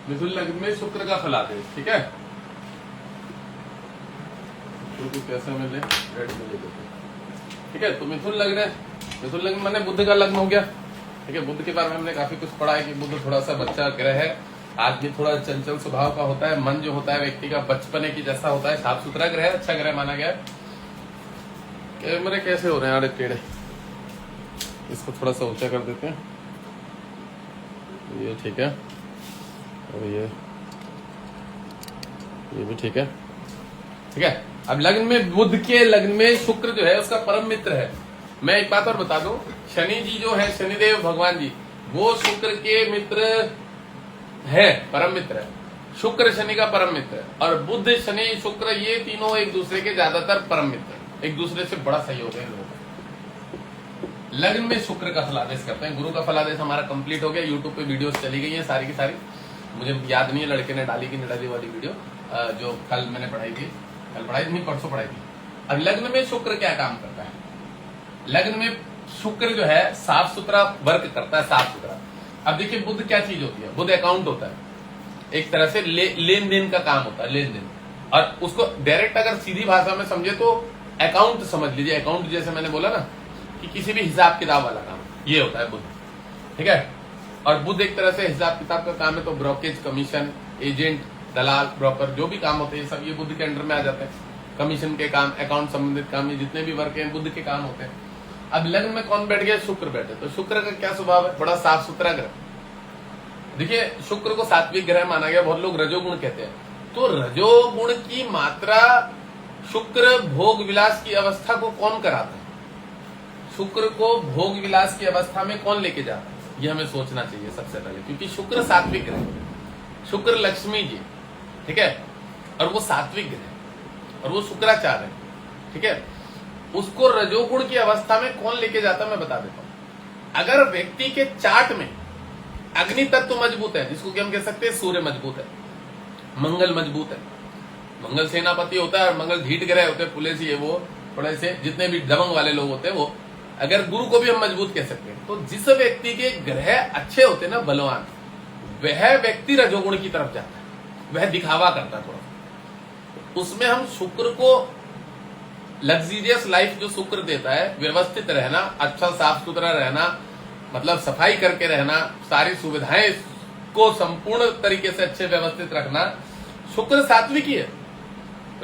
मिथुन लग्न में शुक्र का फलादेश, ठीक है। तो कैसे मिले, रेड में ले लेते, ठीक है। तो मिथुन लग्न है, मिथुन लग्न माने बुध का लग्न हो गया, ठीक है। बुध के बारे में हमने काफी कुछ पढ़ा है कि बुध थोड़ा सा बच्चा ग्रह है, आदमी थोड़ा चंचल स्वभाव का होता है, मन जो होता है व्यक्ति का बचपने की जैसा होता है, साफ सुथरा ग्रह है, अच्छा ग्रह माना गया है। कैमरे कैसे हो रहे हैं आड़े टेढ़े, इसको थोड़ा सा ऊंचा कर देते हैं, ये ठीक है, और ये भी ठीक है, ठीक है। अब लग्न में बुध के लग्न में शुक्र जो है उसका परम मित्र है। मैं एक बात और बता दूं, शनि जी जो है, शनिदेव भगवान जी, वो शुक्र के मित्र है, परम मित्र है। शुक्र शनि का परम मित्र है, और बुध शनि शुक्र ये तीनों एक दूसरे के ज्यादातर परम मित्र है, एक दूसरे से बड़ा सहयोग है इन लोगों का। लग्न में शुक्र का फलादेश करते हैं। गुरु का फलादेश हमारा कंप्लीट हो गया, यूट्यूब पे वीडियोस चली गई है सारी की सारी, मुझे याद नहीं है लड़के ने डाली कि नहीं डाली वाली वीडियो, जो कल मैंने पढ़ाई थी, कल पढ़ाई नहीं परसों पढ़ाई थी। अब लग्न में शुक्र क्या काम करता है, लग्न में शुक्र जो है साफ सुथरा वर्क करता है, साफ सुथरा। अब देखिए बुध क्या चीज होती है, बुध अकाउंट होता है, एक तरह से लेन देन का काम होता है, लेन देन। और उसको डायरेक्ट अगर सीधी भाषा में समझे तो अकाउंट समझ लीजिए, अकाउंट जैसे मैंने बोला ना कि किसी भी हिसाब किताब वाला काम, ये होता है बुध, ठीक है। और बुध एक तरह से हिसाब किताब का काम है, तो ब्रोकेज, कमीशन, एजेंट, दलाल, ब्रोकर, जो भी काम होते हैं सब ये बुध के अंडर में आ जाते हैं। कमीशन के काम, अकाउंट संबंधित काम, ये जितने भी वर्क हैं बुध के काम होते हैं। अब लग्न में कौन बैठ गया, शुक्र बैठे, तो शुक्र का क्या स्वभाव है, बड़ा साफ सुथरा ग्रह। देखिए शुक्र को सात्विक ग्रह माना गया, बहुत लोग रजोगुण कहते हैं, तो रजोगुण की मात्रा शुक्र भोग विलास की अवस्था को कौन कराता है, शुक्र को भोग विलास की अवस्था में कौन लेके जाता है, ये हमें सोचना चाहिए सबसे पहले, क्योंकि शुक्र सात्विक ग्रह, शुक्र लक्ष्मी जी, ठीक है, और वो सात्विक ग्रह, और वो शुक्राचार्य है, ठीक है। उसको रजोगुण की अवस्था में कौन लेके जाता है मैं बता देता हूं। अगर व्यक्ति के चार्ट में अग्नि तत्व मजबूत है, जिसको कि हम कह सकते हैं सूर्य मजबूत है, मंगल मजबूत है, मंगल सेनापति होता है और मंगल धीट ग्रह होते हैं, पुलिस ये वो थोड़े से जितने भी दबंग वाले लोग होते हैं, वो अगर गुरु को भी हम मजबूत कह सकते हैं। तो जिस व्यक्ति के ग्रह अच्छे होते हैं ना, बलवान, वह व्यक्ति रजोगुण की तरफ जाता है, वह दिखावा करता है थोड़ा। उसमें हम शुक्र को लग्जीरियस लाइफ जो शुक्र देता है, व्यवस्थित रहना, अच्छा साफ सुथरा रहना, मतलब सफाई करके रहना, सारी सुविधाएं को संपूर्ण तरीके से अच्छे व्यवस्थित रखना, शुक्र सात्विक ही है।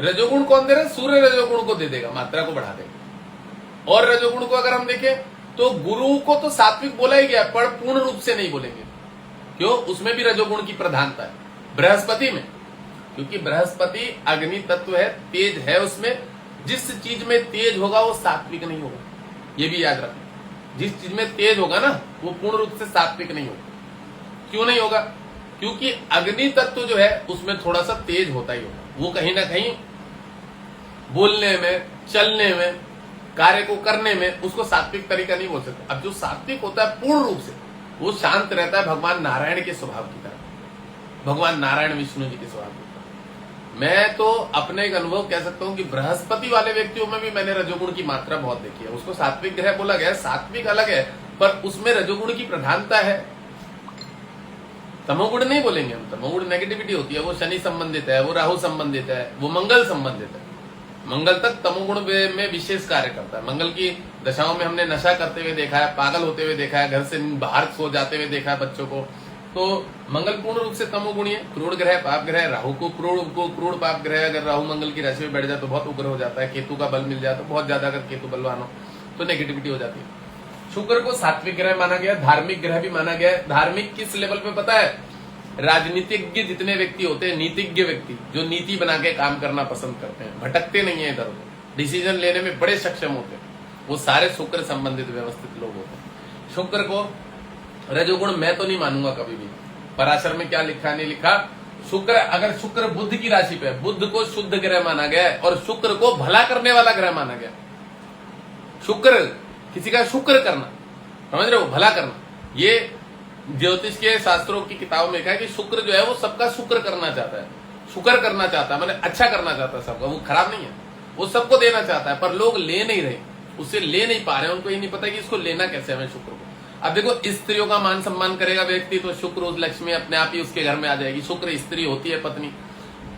रजोगुण कौन दे रहा है, सूर्य रजोगुण को दे देगा, मात्रा को बढ़ा देगा। और रजोगुण को अगर हम देखें तो गुरु को तो सात्विक बोला ही गया, पर पूर्ण रूप से नहीं बोलेंगे, क्यों, उसमें भी रजोगुण की प्रधानता है। बृहस्पति में, क्योंकि बृहस्पति अग्नि तत्व है, तेज है, उसमें जिस चीज में तेज होगा वो सात्विक नहीं होगा, ये भी याद रखना। जिस चीज में तेज होगा ना वो पूर्ण रूप से सात्विक नहीं होगा। क्यों नहीं होगा, क्योंकि अग्नि तत्व जो है उसमें थोड़ा सा तेज होता ही होगा, वो कहीं ना कहीं बोलने में, चलने में, कार्य को करने में उसको सात्विक तरीका नहीं बोल सकते। अब जो सात्विक होता है पूर्ण रूप से वो शांत रहता है, भगवान नारायण के स्वभाव की तरह, भगवान नारायण विष्णु जी के स्वभाव की तरह। मैं तो अपने एक अनुभव कह सकता हूं कि बृहस्पति वाले व्यक्तियों में भी मैंने रजोगुण की मात्रा बहुत देखी है। उसको सात्विक ग्रह बोला गया, सात्विक अलग है, पर उसमें रजोगुण की प्रधानता है। तमोगुण नहीं बोलेंगे हम, तमोगुण नेगेटिविटी होती है, वो शनि संबंधित है, वो राहु संबंधित है, वो मंगल संबंधित है। मंगल तक तमोगुण में विशेष कार्य करता है। मंगल की दशाओं में हमने नशा करते हुए देखा है, पागल होते हुए देखा है, घर से बाहर सो जाते हुए देखा है बच्चों को। तो मंगल पूर्ण रूप से तमोगुणी है, क्रूर ग्रह, पाप ग्रह। राहु को क्रूर पाप ग्रह, अगर राहु मंगल की राशि में बैठ जाए तो बहुत उग्र हो जाता है। केतु का बल मिल जाए तो बहुत ज्यादा, अगर केतु बलवान हो तो नेगेटिविटी हो जाती है। शुक्र को सात्विक ग्रह माना गया, धार्मिक ग्रह भी माना गया है। धार्मिक किस लेवल पे पता है, राजनीतिज्ञ जितने व्यक्ति होते हैं, नीतिज्ञ व्यक्ति जो नीति बना के काम करना पसंद करते हैं, भटकते नहीं है इधर उधर, डिसीजन लेने में बड़े सक्षम होते हैं, वो सारे शुक्र संबंधित व्यवस्थित लोग होते हैं। शुक्र को रजोगुण मैं तो नहीं मानूंगा कभी भी। पराशर में क्या लिखा नहीं लिखा, शुक्र, अगर शुक्र बुध की राशि पे, बुध को शुद्ध ग्रह माना गया है और शुक्र को भला करने वाला ग्रह माना गया। शुक्र, किसी का शुक्र करना, समझ रहे हो, भला करना। ये ज्योतिष के शास्त्रों की किताबों में लिखा है कि शुक्र जो है वो सबका शुक्र करना चाहता है, शुक्र करना चाहता है, मतलब अच्छा करना चाहता है सबका। वो खराब नहीं है, वो सबको देना चाहता है, पर लोग ले नहीं रहे, उससे ले नहीं पा रहे, उनको ये नहीं पता कि इसको लेना कैसे हमें शुक्र को। अब देखो स्त्रियों का मान सम्मान करेगा व्यक्ति तो शुक्र उस लक्ष्मी अपने आप ही उसके घर में आ जाएगी। शुक्र स्त्री होती है पत्नी।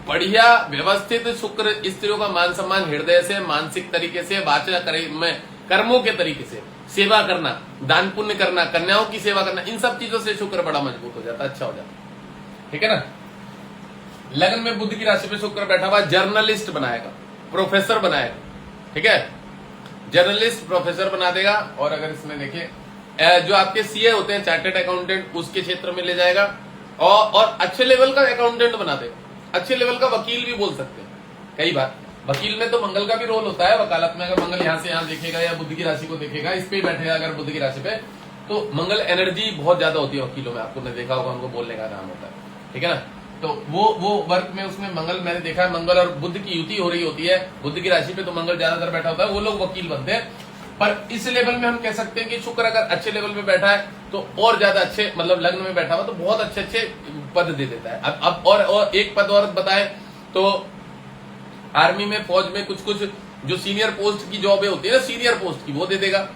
बढ़िया व्यवस्थित शुक्र स्त्रियों का मान सम्मान हृदय से, मानसिक तरीके से, वाचा में कर्मों के तरीके से, सेवा करना, दान पुण्य करना, कन्याओं की सेवा करना, इन सब चीजों से शुक्र बड़ा मजबूत हो जाता है, अच्छा हो जाता है। ठीक है ना। लग्न में बुध की राशि पे शुक्र बैठा हुआ जर्नलिस्ट बनाएगा, प्रोफेसर बनाएगा। ठीक है, जर्नलिस्ट प्रोफेसर बना देगा। और अगर इसमें देखिए जो आपके सीए होते हैं, चार्टर्ड अकाउंटेंट, उसके क्षेत्र में ले जाएगा और अच्छे लेवल का अकाउंटेंट बना देगा, अच्छे लेवल का वकील भी बोल सकते हैं। कई बार वकील में तो मंगल का भी रोल होता है वकालत में। अगर मंगल यहाँ से यहाँ देखेगा या बुध की राशि को देखेगा, इस पे ही बैठेगा अगर बुध की राशि पे, तो मंगल एनर्जी बहुत ज्यादा होती है वकीलों में। आपको देखा होगा, उनको बोलने का काम होता है। ठीक है ना। तो वो वर्क में उसमें मंगल, मैंने देखा है मंगल और बुध की युति हो रही होती है, बुध की राशि पे तो मंगल ज्यादातर बैठा होता है, वो लोग वकील बनते हैं। पर इस लेवल में हम कह सकते हैं कि शुक्र अगर अच्छे लेवल पे बैठा है तो और ज्यादा अच्छे, मतलब लग्न में बैठा हुआ तो बहुत अच्छे अच्छे पद दे देता है। अब और एक पद और बताएं तो आर्मी में, फौज में कुछ कुछ जो सीनियर पोस्ट की जॉब होती है ना, सीनियर पोस्ट की, वो दे देगा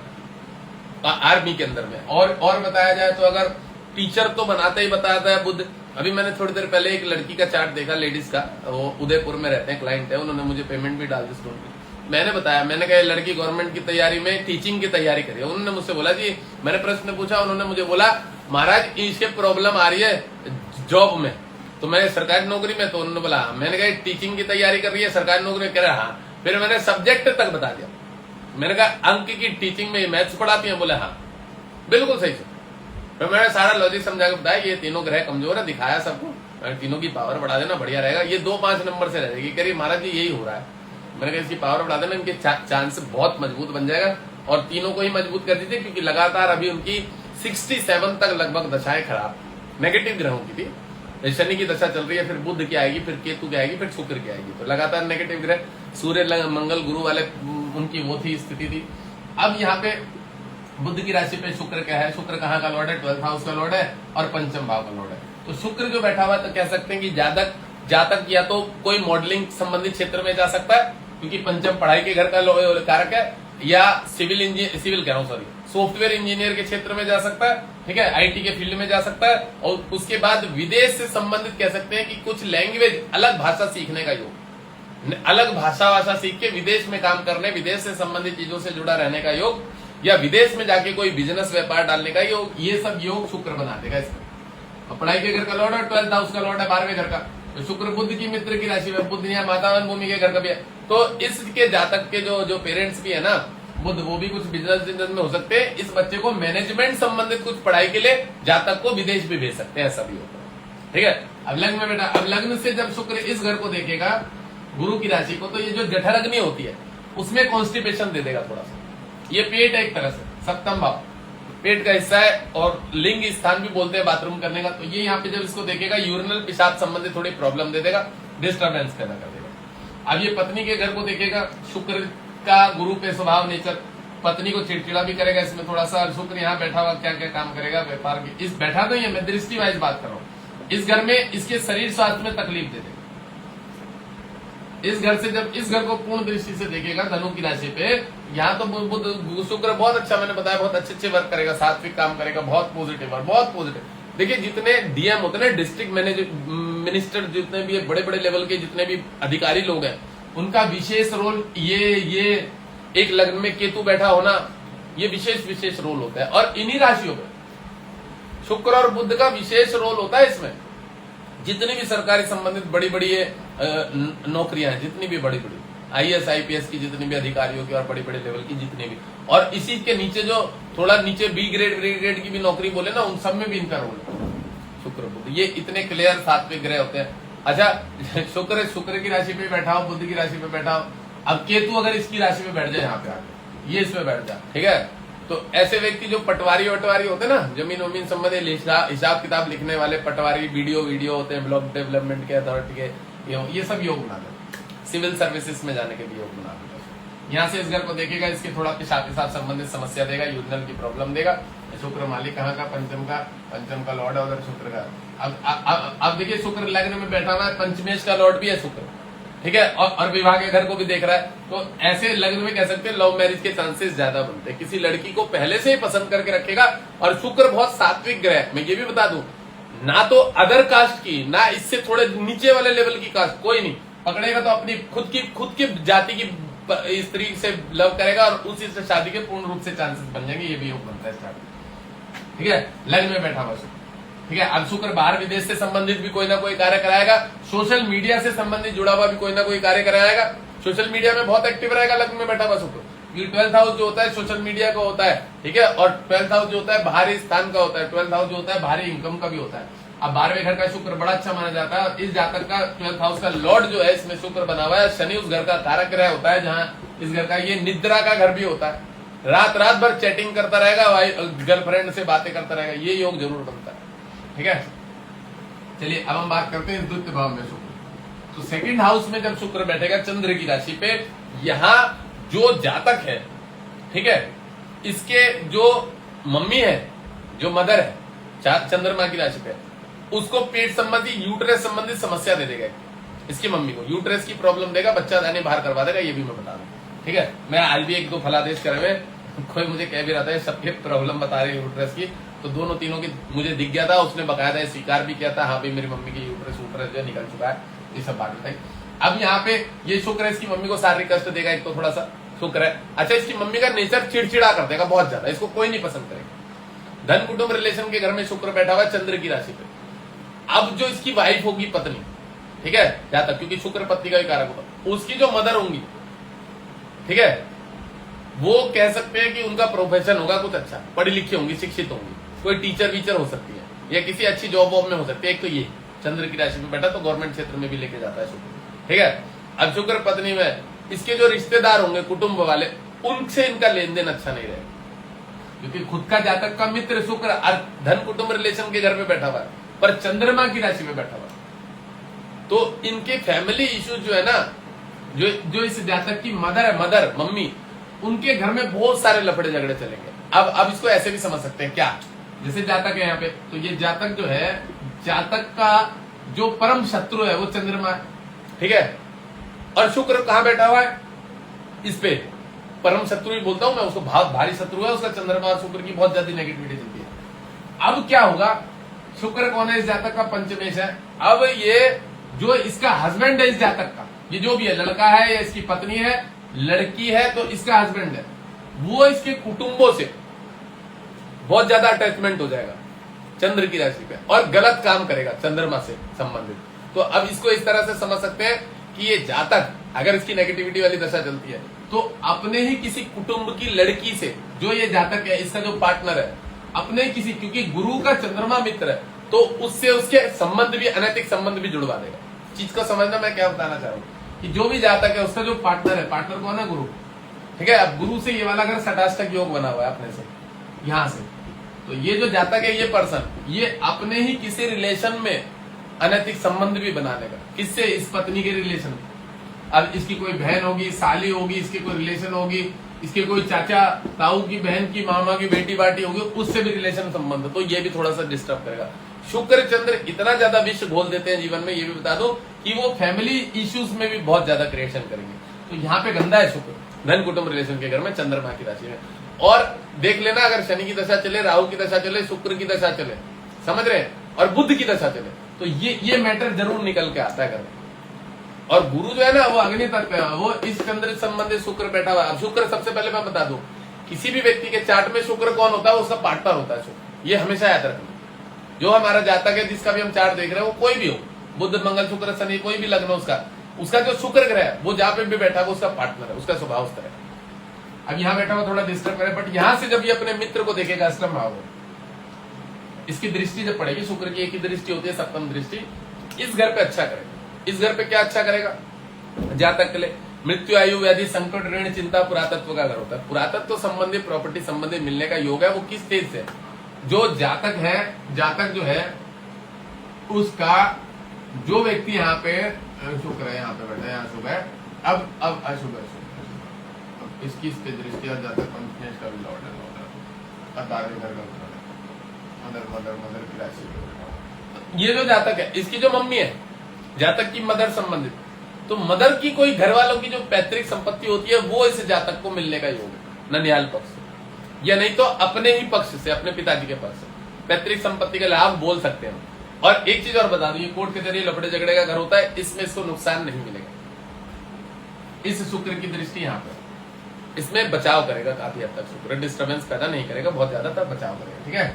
आर्मी के अंदर में। और बताया जाए तो अगर टीचर तो बनाता ही बताता है बुध। अभी मैंने थोड़ी देर पहले एक लड़की का चार्ट देखा, लेडीज का, वो उदयपुर में रहते हैं, क्लाइंट है, उन्होंने मुझे पेमेंट भी डाल दी स्टूडेंट की। मैंने बताया, मैंने कहा लड़की गवर्नमेंट की तैयारी में टीचिंग की तैयारी करी है। उन्होंने मुझसे बोला जी, मैंने प्रश्न पूछा, उन्होंने मुझे बोला महाराज इसके प्रॉब्लम आ रही है जॉब में, तो मैं सरकारी नौकरी में, तो उन्होंने बोला। मैंने कहा टीचिंग की तैयारी कर रही है सरकारी नौकरी में, कह रहा हाँ। फिर मैंने सब्जेक्ट तक बता दिया, मैंने कहा अंक की टीचिंग में मैथ्स पढ़ाती है, बोले हाँ बिल्कुल सही से। फिर मैंने सारा लॉजिक समझा के बताया, ये तीनों ग्रह कमजोर है, दिखाया सबको, तीनों की पावर बढ़ा देना बढ़िया रहेगा, ये 2-5 नंबर से रहेगी। कह रही महाराज जी यही हो रहा है। मैंने कहा इसकी पावर बढ़ा देना, इनके चांस बहुत मजबूत बन जाएगा। और तीनों को ही मजबूत कर दीजिए, क्योंकि लगातार अभी उनकी 67 तक लगभग दशाएं खराब नेगेटिव ग्रहों की थी। शनि की दशा चल रही है, फिर बुध की आएगी, फिर केतु की आएगी, फिर शुक्र की आएगी, तो लगातार नेगेटिव ग्रह, सूर्य मंगल गुरु वाले उनकी वो थी, स्थिति थी। अब यहाँ पे बुध की राशि पे शुक्र क्या है, शुक्र कहाँ का लॉर्ड है, 12th हाउस का लॉर्ड है और पंचम भाव का लॉर्ड है। तो शुक्र जो बैठा हुआ है, तो कह सकते हैं कि जातक या तो कोई मॉडलिंग संबंधित क्षेत्र में जा सकता है, क्योंकि पंचम पढ़ाई के घर का कारक है, या सिविल कह रहा हूं सॉरी, सॉफ्टवेयर इंजीनियर के क्षेत्र में जा सकता है। ठीक है, आईटी के फील्ड में जा सकता है। और उसके बाद विदेश से संबंधित कह सकते हैं कि कुछ लैंग्वेज, अलग भाषा सीखने का योग, अलग भाषा सीख के विदेश में काम करने, विदेश से संबंधित चीजों से जुड़ा रहने का योग, या विदेश में जाके कोई बिजनेस व्यापार डालने का योग, ये सब योग शुक्र बना देगा इसमें। और पढ़ाई के घर का लॉर्ड है, 12th हाउस का लॉर्ड है, 12वें घर का, तो शुक्र बुध की मित्र की राशि में, बुध यहाँ मातावन भूमि के घर का भी है। तो इसके जातक के जो पेरेंट्स भी है ना बुध, वो भी कुछ बिजनेस में हो सकते हैं। इस बच्चे को मैनेजमेंट संबंधित कुछ पढ़ाई के लिए जातक को विदेश भी भेज सकते हैं, ऐसा भी होता है। ठीक है, अब लग्न में बेटा, अब लग्न से जब शुक्र इस घर को देखेगा, गुरु की राशि को, तो ये जो जठराग्नि होती है उसमें कॉन्स्टिपेशन दे देगा थोड़ा सा। ये पेट है एक तरह से, सप्तम भाव पेट का हिस्सा है, और लिंग स्थान भी बोलते हैं बाथरूम करने का। तो ये यहाँ पे जब इसको देखेगा, यूरिनल पेशाब संबंधित थोड़ी प्रॉब्लम दे देगा, डिस्टर्बेंस पैदा कर देगा। अब ये पत्नी के घर को देखेगा, शुक्र का गुरु पे स्वभाव नेचर, पत्नी को चिड़चिड़ा भी करेगा इसमें थोड़ा सा। शुक्र यहाँ बैठा हुआ क्या क्या काम करेगा, व्यापार की, इस बैठा तो ये मैं दृष्टि वाइज बात कर रहा हूँ, इस घर में इसके शरीर स्वास्थ्य में तकलीफ दे देगा। इस घर से जब इस घर को पूर्ण दृष्टि से देखेगा धनु की राशि पे, यहाँ तो बुध शुक्र बहुत अच्छा, मैंने बताया बहुत अच्छे वर्क करेगा, सात्विक काम करेगा, बहुत पॉजिटिव और बहुत पॉजिटिव। देखिए जितने डीएम होते हैं, डिस्ट्रिक्ट मिनिस्टर, जितने भी बड़े बड़े लेवल के जितने भी अधिकारी लोग हैं, उनका विशेष रोल, ये एक लग्न में केतु बैठा होना, ये विशेष रोल होता है। और इन्हीं राशियों में शुक्र और बुध का विशेष रोल होता है इसमें। जितनी भी सरकारी संबंधित बड़ी बड़ी नौकरियां हैं, जितनी भी बड़ी बड़ी आईएएस आईपीएस की, जितनी भी अधिकारियों की और बड़ी बड़े लेवल की जितनी भी, और इसी के नीचे जो थोड़ा नीचे बी ग्रेड की भी नौकरी बोले ना, उन सब में भी इनका रोल है शुक्र बुध। ये इतने क्लियर सात्विक ग्रह होते हैं। अच्छा, शुक्र की राशि पे बैठा हो, बुध की राशि पे बैठा हो, अब केतु अगर इसकी राशि में बैठ जाए, यहाँ पे आके ये इसमें बैठ जाए, ठीक है, तो ऐसे व्यक्ति जो पटवारी होते हैं ना, जमीन वमीन संबंधी हिसाब किताब लिखने वाले पटवारी, वीडियो होते हैं, ब्लॉक डेवलपमेंट के अथॉरिटी के, ये सब योग बना दे, सिविल सर्विसेज में जाने के भी योग बना दे। यहाँ से इस घर को देखेगा, इसके थोड़ा पेशाब के साथ संबंधित समस्या देगा, यूरिनल की प्रॉब्लम देगा। शुक्र मालिक कहाँ का, पंचम का लॉर्ड है उधर शुक्र का। अब देखिए शुक्र लग्न में बैठा हुआ है, पंचमेश का लॉर्ड भी है शुक्र, ठीक है, और विवाह के घर को भी देख रहा है, तो ऐसे लग्न में कह सकते हैं लव मैरिज के चांसेस ज्यादा बनते हैं। किसी लड़की को पहले से ही पसंद करके रखेगा। और शुक्र बहुत सात्विक ग्रह है, मैं ये भी बता दूं, ना तो अदर कास्ट की, ना इससे थोड़े नीचे वाले लेवल की कास्ट, कोई नहीं पकड़ेगा तो अपनी खुद की जाति की स्त्री से लव करेगा और उसी से शादी के पूर्ण रूप से चांसेस बन जाएंगे। ये भी योग बनता है स्टार्ट। ठीक है, लग्न में बैठा हुआ शुक्र। ठीक है, अब शुक्र बाहर विदेश से संबंधित भी कोई ना कोई कार्य कराएगा, सोशल मीडिया से संबंधित जुड़ा हुआ भी कोई ना कोई कार्य कराएगा। सोशल मीडिया में बहुत एक्टिव रहेगा लग्न में बैठा हुआ शुक्र। ये 12th हाउस जो होता है सोशल मीडिया का होता है। ठीक है, और 12th हाउस जो होता है बाहरी स्थान का होता है, 12th हाउस जो होता है बाहरी इनकम का भी होता है। अब 12वें घर का शुक्र बड़ा अच्छा माना जाता है। इस जातक का 12th हाउस का लॉर्ड जो है इसमें शुक्र बना हुआ है। शनि उस घर का कारक ग्रह होता है, जहाँ इस घर का ये निद्रा का घर भी होता है। रात भर चैटिंग करता रहेगा, गर्लफ्रेंड से बातें करता रहेगा, ये योग जरूर बनता है। ठीक है, चलिए अब हम बात करते हैं द्वितीय भाव में शुक्र। तो सेकंड हाउस में जब शुक्र बैठेगा चंद्र की राशि पे, यहाँ जो जातक है, ठीक है, इसके जो मम्मी है, जो मदर है चंद्रमा की राशि पे, उसको पेट संबंधी यूट्रस संबंधी समस्या दे देगा। इसकी मम्मी को यूट्रस की प्रॉब्लम देगा, बच्चा दाने बाहर करवा देगा, ये भी मैं बता दूं। ठीक है, मैं आज भी 1-2 फलादेश करे हुए, कोई मुझे कह भी रहा था सबके प्रॉब्लम बता रहे यूट्रस की, तो दोनों तीनों की मुझे दिख गया था, उसने बकायदा स्वीकार भी किया था, हाँ भाई मेरी मम्मी की यूट्रस जो है निकल चुका है, ये सब बात बताई। अब यहाँ पे ये शुक्र है, इसकी मम्मी को शारीरिक कष्ट देगा, एक तो थोड़ा सा शुक्र है। अच्छा, इसकी मम्मी का नेचर चिड़चिड़ा कर देगा बहुत ज्यादा, इसको कोई नहीं पसंद करेगा। धन कुटुंब रिलेशन के घर में शुक्र बैठा हुआ है चंद्र की राशि पे। अब जो इसकी वाइफ होगी, पत्नी, ठीक है, जातक, क्योंकि शुक्र पत्नी का भी कारक होता, उसकी जो मदर होंगी, ठीक है, वो कह सकते हैं कि उनका प्रोफेशन होगा कुछ अच्छा, पढ़ी लिखी होंगी, शिक्षित होंगी, कोई टीचर वीचर हो सकती है, या किसी अच्छी जॉब वॉब में हो सकती है। एक तो ये चंद्र की राशि में बैठा तो गवर्नमेंट क्षेत्र में भी लेके जाता है शुक्र। ठीक है, अब शुक्र पत्नी में इसके जो रिश्तेदार होंगे, कुटुंब वाले, उनसे इनका लेन देन अच्छा नहीं रहेगा, क्योंकि खुद का जातक का मित्र शुक्र धन कुटुंब रिलेशन के घर में बैठा हुआ है, पर चंद्रमा की राशि में बैठा हुआ है। तो इनके फैमिली इश्यूज जो है ना, जो इस जातक की मदर मम्मी, उनके घर में बहुत सारे लफड़े झगड़े चलेंगे। अब इसको ऐसे भी समझ सकते हैं क्या, जैसे जातक है यहाँ पे, तो ये जातक जो है, जातक का जो परम शत्रु है वो चंद्रमा है। ठीक है, और शुक्र कहाँ बैठा हुआ है, इस पे परम शत्रु ही बोलता हूं मैं उसको, बहुत भारी शत्रु है उसका चंद्रमा और शुक्र की बहुत ज्यादा नेगेटिविटी चलती है। अब क्या होगा, शुक्र कौन है इस जातक का, पंचमेश है। अब ये जो इसका हस्बैंड है इस जातक का, ये जो भी है, लड़का है या इसकी पत्नी है, लड़की है तो इसका हस्बैंड है, वो इसके कुटुंबों से बहुत ज्यादा अटैचमेंट हो जाएगा चंद्र की राशि पे, और गलत काम करेगा चंद्रमा से संबंधित। तो अब इसको इस तरह से समझ सकते हैं कि ये जातक, अगर इसकी नेगेटिविटी वाली दशा चलती है, तो अपने ही किसी कुटुंब की लड़की से, जो ये जातक है, इसका जो पार्टनर है, अपने ही किसी, क्योंकि गुरु का चंद्रमा मित्र है, तो उससे उसके संबंध भी, अनैतिक संबंध भी जुड़वा देगा। चीज को समझना, मैं क्या बताना चाह रहा हूँ कि जो भी जातक है उसका जो पार्टनर है, पार्टनर कौन है, गुरु। ठीक है, अब गुरु से ये वाला अगर सटाष्टक योग बना हुआ है अपने से, यहां से, तो ये जो जातक है, ये पर्सन, ये अपने ही किसी रिलेशन में अनैतिक संबंध भी बना देगा। किससे, इस पत्नी के रिलेशन में। अब इसकी कोई बहन होगी, साली होगी, इसकी कोई रिलेशन होगी, इसके कोई चाचा ताऊ की बहन की, मामा की बेटी बाटी होगी, उससे भी रिलेशन संबंध, तो ये भी थोड़ा सा डिस्टर्ब करेगा। शुक्र चंद्र इतना ज्यादा विष घोल देते हैं जीवन में, ये भी बता दो कि वो फैमिली इश्यूज में भी बहुत ज्यादा क्रिएशन करेंगे। तो यहाँ पे गंदा है शुक्र धन कुटुंब रिलेशन के घर में, चंद्रमा की राशि में। और देख लेना, अगर शनि की दशा चले, राहु की दशा चले, शुक्र की दशा चले, समझ रहे हैं, और बुध की दशा चले, तो ये मैटर जरूर निकल के आता है घर में। और गुरु जो है ना, वो अग्नि तत्व है, वो इस चंद्र संबंधित शुक्र बैठा हुआ है। अब शुक्र, सबसे पहले मैं बता दूं, किसी भी व्यक्ति के चार्ट में शुक्र कौन होता है, उसका पार्टनर होता है शुक्र। ये हमेशा याद रखना। जो हमारा जातक है, जिसका भी हम चार्ट देख रहे हैं, वो कोई भी हो, बुध मंगल शुक्र शनि, कोई भी लग्न, उसका जो शुक्र ग्रह है, वो जहां पे भी बैठा है, वो उसका पार्टनर है, उसका स्वभाव उस तरह है। अब यहाँ बैठा हुआ थोड़ा डिस्टर्ब करे, बट यहां से जब ये अपने मित्र को देखेगा, अष्टम भाव में इसकी दृष्टि जब पड़ेगी, शुक्र की एक ही दृष्टि होती है, सप्तम दृष्टि, इस घर पे अच्छा करेगा। इस घर पे क्या अच्छा करेगा, जातक के लिए मृत्यु, आयु, व्याधि, संकट, ऋण, चिंता, पुरातत्व का घर होता है। पुरातत्व संबंधी, प्रॉपर्टी संबंधी मिलने का योग है। वो किस स्टेज से, जो जातक है, जातक जो है उसका, जो व्यक्ति यहाँ पे शुक्र है, यहाँ पे बैठा है, यहाँ शुभ है, अब अशुभ है, इसकी इस पे दृष्टि, जातक पंचमेश का भी लॉर्ड है, 18वें घर का मदर की राशि। ये जो जातक है, इसकी जो मम्मी है, जातक की मदर संबंधित, तो मदर की कोई घर वालों की जो पैतृक संपत्ति होती है वो इस जातक को मिलने का योग है, ननिहाल पक्ष से, या नहीं तो अपने ही पक्ष से, अपने पिताजी के पक्ष से पैतृक संपत्ति का लाभ बोल सकते हैं। और एक चीज और बता दूं, ये कोर्ट के जरिए लफड़े झगड़े का घर होता है, इसमें इसको नुकसान नहीं मिलेगा। इस शुक्र की दृष्टि यहाँ पर इसमें बचाव करेगा काफी हद तक, शुक्र डिस्टर्बेंस पैदा नहीं करेगा, बहुत ज्यादा तक बचाव करेगा। ठीक है,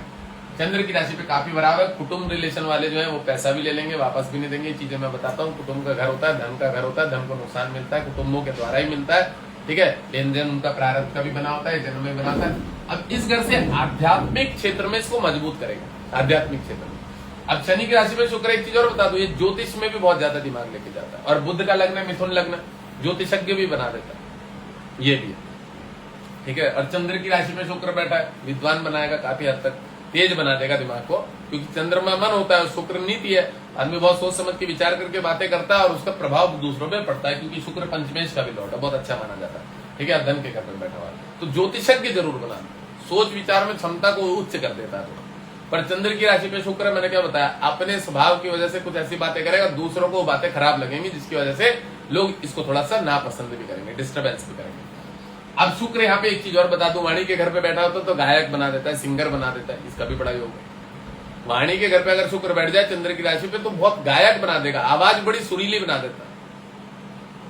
चंद्र की राशि पे काफी बराबर। कुटुंब रिलेशन वाले जो है वो पैसा भी ले लेंगे, वापस भी नहीं देंगे, ये चीजें मैं बताता हूँ। कुटुंब का घर होता है, धन का घर होता है, धन को नुकसान मिलता है, कुटुंबों के द्वारा ही मिलता है। ठीक है, लेन देन उनका प्रारब्ध का भी बना होता है, जन्म में बना होता है। अब इस घर से आध्यात्मिक क्षेत्र में इसको मजबूत करेगा, आध्यात्मिक क्षेत्र में। अब शनि की राशि में शुक्र, एक चीज और बता दो, ये ज्योतिष में भी बहुत ज्यादा दिमाग लेके जाता है, और बुध का लग्न है मिथुन लग्न, ज्योतिषज्ञ भी बना देता है, ये भी है। ठीक है, और चंद्र की राशि में शुक्र बैठा है, विद्वान बनाएगा, काफी हद तक तेज बना देगा दिमाग को, क्योंकि चंद्रमा मन होता है और शुक्र नीति है। आदमी बहुत सोच समझ के विचार करके बातें करता है और उसका प्रभाव दूसरों पे पड़ता है, क्योंकि शुक्र पंचमेश का भी लॉर्ड है, बहुत अच्छा माना जाता है। ठीक है, धन के घर पर बैठा हुआ है, तो ज्योतिषज्ञ जरूर बना, सोच विचार में क्षमता को उच्च कर देता है थोड़ा। पर चंद्र की राशि पे शुक्र, मैंने क्या बताया, अपने स्वभाव की वजह से कुछ ऐसी बातें करेगा, दूसरों को बातें खराब लगेंगी, जिसकी वजह से लोग इसको थोड़ा सा नापसंद भी करेंगे, डिस्टर्बेंस भी करेंगे। अब शुक्र यहाँ पे एक चीज और बता दूं, वाणी के घर पे बैठा होता तो गायक बना देता है, सिंगर बना देता है, इसका भी बड़ा योग है। वाणी के घर पे अगर शुक्र बैठ जाए चंद्र की राशि पे तो बहुत गायक बना देगा, आवाज बड़ी सुरीली बना देता है,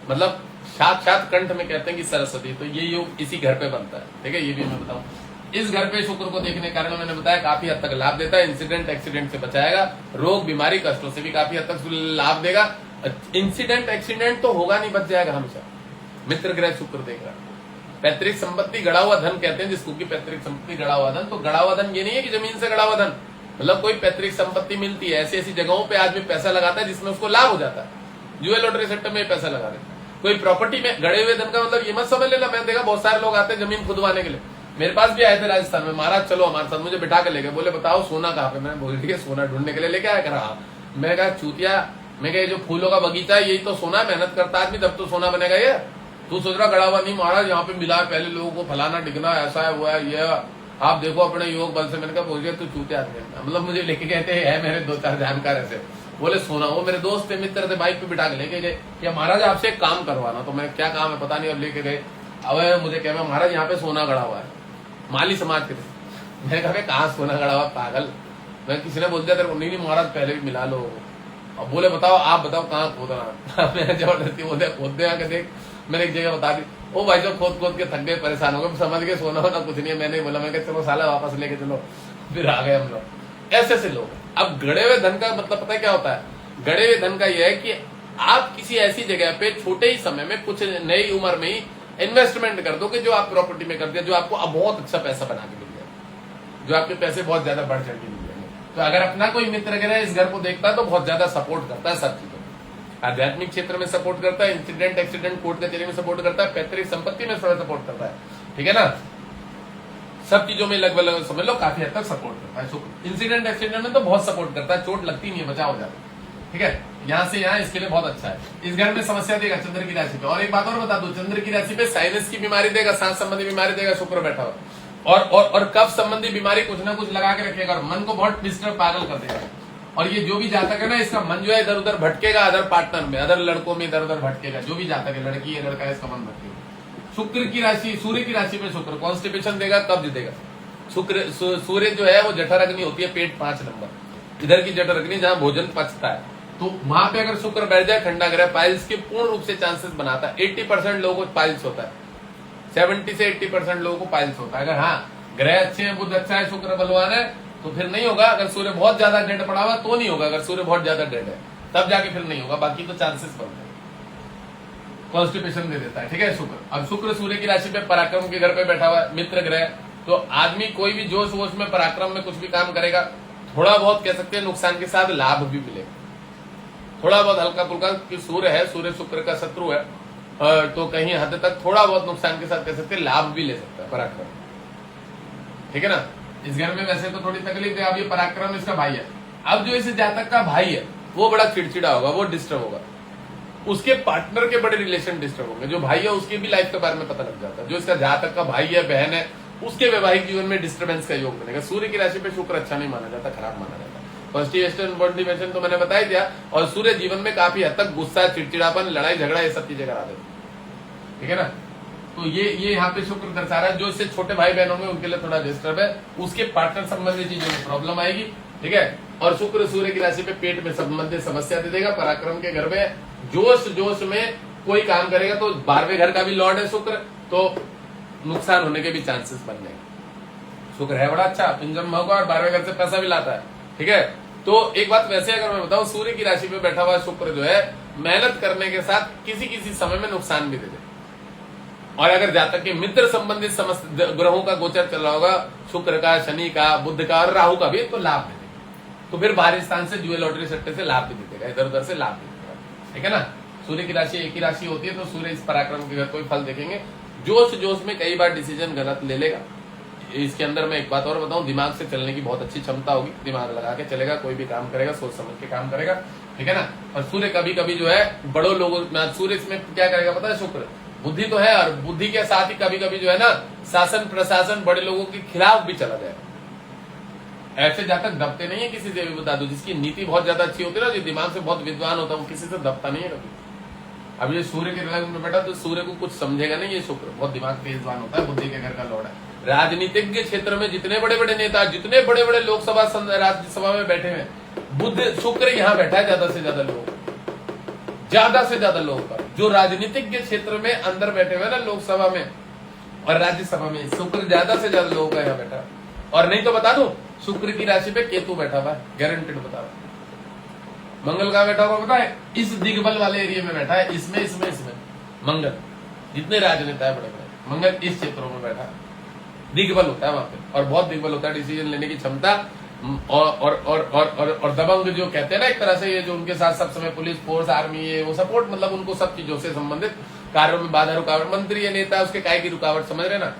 मतलब साक्षात कंठ में कहते हैं कि सरस्वती, तो ये योग इसी घर पे बनता है। ठीक है, ये भी मैं बताऊं। इस घर पे शुक्र को देखने के कारण मैंने बताया काफी हद तक लाभ देता है, इंसिडेंट एक्सीडेंट से बचाएगा, रोग बीमारी कष्टों से भी काफी हद तक लाभ देगा। इंसिडेंट एक्सीडेंट तो होगा नहीं, बच जाएगा हमेशा। मित्र ग्रह शुक्र देख रहा है। पैतृक संपत्ति, गड़ा हुआ धन कहते हैं जिसको, की पैतृक संपत्ति गड़ा हुआ धन, तो गड़ा हुआ धन ये नहीं है कि जमीन से गड़ा हुआ धन, मतलब कोई पैतृक संपत्ति मिलती है, ऐसी ऐसी जगहों पे आदमी पैसा लगाता है जिसमें उसको लाभ हो जाता है, जुए लॉटरी सेक्टर में पैसा लगा देता है। कोई प्रॉपर्टी में गड़े हुए धन का मतलब ये मत समझ लेना, मैं देखा बहुत सारे लोग आते हैं जमीन खुदवाने के लिए, मेरे पास भी आए थे राजस्थान में, महाराज चलो हमारे साथ, मुझे बिठा के लेके बोले बताओ सोना कहाँ पे, मैंने बोल दिया सोना ढूंढने के लिए लेके आया करा। मैं कहा चूतिया, मैं कहा जो फूलों का बगीचा है यही तो सोना, मेहनत करता आदमी तब तो सोना बनेगा, ये तू सोच रहा गड़ा हुआ नहीं महाराज, यहाँ पे मिला है पहले लोगों को, फलाना डिगना ऐसा है वो है, ये आप देखो अपने योग बल से। मैंने कहा बोलिए तू चूतिया आदमी, मतलब मुझे लेके गए थे, है मेरे दो चार जानकार ऐसे, बोले सोना, वो मेरे दोस्त थे, मित्र थे, बाइक पे बिठा के लेके गए कि महाराज आपसे एक काम करवाना, तो मैं क्या काम है पता नहीं, अब लेके गए। अब मुझे कह महाराज यहाँ पे सोना गड़ा हुआ है, माली समाज के थे। मैंने कहा कहाँ सोना गड़ा हुआ पागल, मैं किसी ने बोल दिया तेरे को, नहीं महाराज पहले भी मिला लो। अब बोले बताओ आप बताओ कहाँ खोदना। मैंने जबरदस्ती बोल दिया खोद दे आके देख, मैंने एक जगह बता दी, ओ भाई साहब खोद खोद के थक गए, परेशान हो गए, समझ गए सोना होना कुछ नहीं है। मैंने बोला, मैं चलो साला वापस लेके चलो, फिर आ गए हम लोग। ऐसे ऐसे लोग। अब गड़े हुए धन का मतलब पता है क्या होता है, गड़े हुए धन का यह है कि आप किसी ऐसी जगह पे छोटे ही समय में, कुछ नई उम्र में ही इन्वेस्टमेंट कर दो कि जो आप प्रॉपर्टी में कर दिया, जो आपको अब बहुत अच्छा पैसा बना के मिल जाए, जो आपके पैसे बहुत ज्यादा बढ़ चढ़ के मिल जाएंगे। तो अगर अपना कोई मित्र वगैरह इस घर को देखता है तो बहुत ज्यादा सपोर्ट करता है सब चीजों में, आध्यात्मिक क्षेत्र में सपोर्ट करता है, इंसिडेंट एक्सीडेंट कोर्ट कचहरी में सपोर्ट करता है, पैतृक संपत्ति में थोड़ा सपोर्ट करता है। ठीक है ना, सब चीजों में लगभग समझ लो काफी हद तक सपोर्ट करता है। इंसिडेंट एक्सीडेंट में तो बहुत सपोर्ट करता है, चोट लगती नहीं है, बचाव हो जाता है। ठीक है, यहाँ से यहाँ इसके लिए बहुत अच्छा है। इस घर में समस्या देगा चंद्र की राशि पे। और एक बात और बता दो, चंद्र की राशि पे साइनस की बीमारी देगा, सांस संबंधी बीमारी देगा, शुक्र बैठा हुआ, और कफ संबंधी बीमारी कुछ ना कुछ लगा के रखेगा, और मन को बहुत डिस्टर्ब पागल कर देगा। और ये जो भी जातक है ना, इसका मन जो है इधर उधर भटकेगा, अदर पार्टनर में, अदर लड़कों में इधर उधर भटकेगा, जो भी जातक है, लड़की है लड़का है, इसका मन भटकेगा। शुक्र की राशि, सूर्य की राशि में शुक्र कॉन्स्टिपेशन देगा, कब्ज देगा। शुक्र सूर्य जो है वो जठराग्नि होती है, पेट 5 नंबर, इधर की जठराग्नि जहां भोजन पचता है, तो वहां पे अगर शुक्र बैठ जाए, ठंडा ग्रह पाइल्स के पूर्ण रूप से चांसेस बनाता है। 80% लोगों को पाइल्स होता है, 70 से 80% लोगों को पाइल्स होता है। अगर हाँ ग्रह अच्छे हैं, बुध अच्छा है, शुक्र बलवान है, तो फिर नहीं होगा। अगर सूर्य बहुत ज्यादा डेड पड़ा हुआ तो नहीं होगा, अगर सूर्य बहुत ज्यादा डेड है तब जाके फिर नहीं होगा, बाकी तो चांसेस बनते हैं। कॉन्स्टिपेशन दे देता है। ठीक है, शुक्र। अब शुक्र सूर्य की राशि पे पराक्रम के घर पे बैठा हुआ है, मित्र ग्रह, तो आदमी कोई भी जोश वोश में पराक्रम में कुछ भी काम करेगा, थोड़ा बहुत कह सकते हैं नुकसान के साथ लाभ भी मिलेगा, थोड़ा बहुत हल्का फुल्का, कि सूर्य है, सूर्य शुक्र का शत्रु है, तो कहीं हद तक थोड़ा बहुत नुकसान के साथ कह सकते हैं लाभ भी ले सकता है पराक्रम। ठीक है ना, इस घर में वैसे तो थोड़ी तकलीफ है। अब ये पराक्रम इसका भाई है, अब जो इस जातक का भाई है वो बड़ा चिड़चिड़ा होगा, वो डिस्टर्ब होगा, उसके पार्टनर के बड़े रिलेशन डिस्टर्ब होंगे, जो भाई है उसके भी लाइफ के बारे में पता लग जाता है, जो इसका जातक का भाई है, बहन है, उसके वैवाहिक जीवन में डिस्टर्बेंस का योग बनेगा। सूर्य की राशि पे शुक्र अच्छा नहीं माना जाता, खराब माना जाता। पॉजिटिव मोटिवेशन तो मैंने बता ही दिया। और सूर्य जीवन में काफी हद तक गुस्सा, चिड़चिड़ापन, लड़ाई झगड़ा ये सब चीजें करा देते, ठीक है ना। तो ये यहाँ पे शुक्र दर्शा रहा है, जो इससे छोटे भाई बहन होंगे उनके लिए थोड़ा डिस्टर्ब है, उसके पार्टनर संबंधी चीजों में प्रॉब्लम आएगी, ठीक है। और शुक्र सूर्य की राशि पे पेट में संबंधित समस्या दे देगा। पराक्रम के घर में जोश में कोई काम करेगा तो 12वें घर का भी लॉर्ड है शुक्र, तो नुकसान होने के भी चांसेस बन जाएंगे। शुक्र है बड़ा अच्छा, पिंजम होगा और 12वें घर से पैसा भी लाता है, ठीक है। तो एक बात वैसे अगर मैं बताऊं, सूर्य की राशि पे बैठा हुआ शुक्र जो है मेहनत करने के साथ किसी समय में नुकसान भी दे दे। और अगर जातक के मित्र संबंधित समस्त ग्रहों का गोचर चल रहा होगा, शुक्र का, शनि का, बुध का और राहु का भी, तो लाभ दे देगा। तो फिर बाहरी स्थान से जुए लॉटरी सट्टे से लाभ भी दे देगा, इधर उधर से लाभ भी देगा, ठीक है ना। सूर्य की राशि एक ही राशि होती है, तो सूर्य इस पराक्रम के घर कोई फल देखेंगे। जोश में कई बार डिसीजन गलत ले लेगा। इसके अंदर मैं एक बात और बताऊं, दिमाग से चलने की बहुत अच्छी क्षमता होगी, दिमाग लगा के चलेगा, कोई भी काम करेगा सोच समझ के काम करेगा, ठीक है ना। और सूर्य कभी जो है बड़ों लोगों, सूर्य इसमें क्या करेगा पता है, शुक्र बुद्धि तो है, और बुद्धि के साथ ही कभी जो है ना शासन प्रशासन बड़े लोगों के खिलाफ भी चला जाएगा। ऐसे जातक दबते नहीं है किसी से भी, बता दो, जिसकी नीति बहुत ज्यादा अच्छी होती है ना, जो दिमाग से बहुत विद्वान होता है, वो किसी से दबता नहीं है कभी। अब ये सूर्य के लग्न में बैठा तो सूर्य को कुछ समझेगा नहीं, ये शुक्र बहुत दिमाग तेजवान होता है, बुद्धि के घर का लॉर्ड है। राजनीतिज्ञ क्षेत्र में जितने बड़े बड़े नेता, जितने बड़े बड़े लोकसभा राज्यसभा में बैठे हैं, बुद्ध शुक्र यहाँ बैठा है ज्यादा से ज्यादा लोगों का, जो राजनीतिज्ञ क्षेत्र में अंदर बैठे हुए ना लोकसभा में और राज्यसभा में, शुक्र ज्यादा से ज्यादा लोगों का यहाँ बैठा है। और नहीं तो बता दो, शुक्र की राशि पे केतु बैठा हुआ है, गारंटेड बता रहा। मंगल कहाँ बैठा हुआ पता है, इस दिग्बल वाले एरिया में बैठा है, इसमें मंगल, जितने राजनेता है बड़े बड़े, मंगल इस क्षेत्रों में बैठा है, दिग्बल होता है वहां पे, और बहुत दिग्बल होता है, डिसीजन लेने की क्षमता और दबंग जो कहते हैं ना, एक तरह से ये जो उनके साथ सब समय पुलिस फोर्स आर्मी ये वो सपोर्ट, मतलब उनको सब चीजों से संबंधित कार्यों में बाधा रुकावट, मंत्री या नेता उसके काय की रुकावट, समझ रहे ना।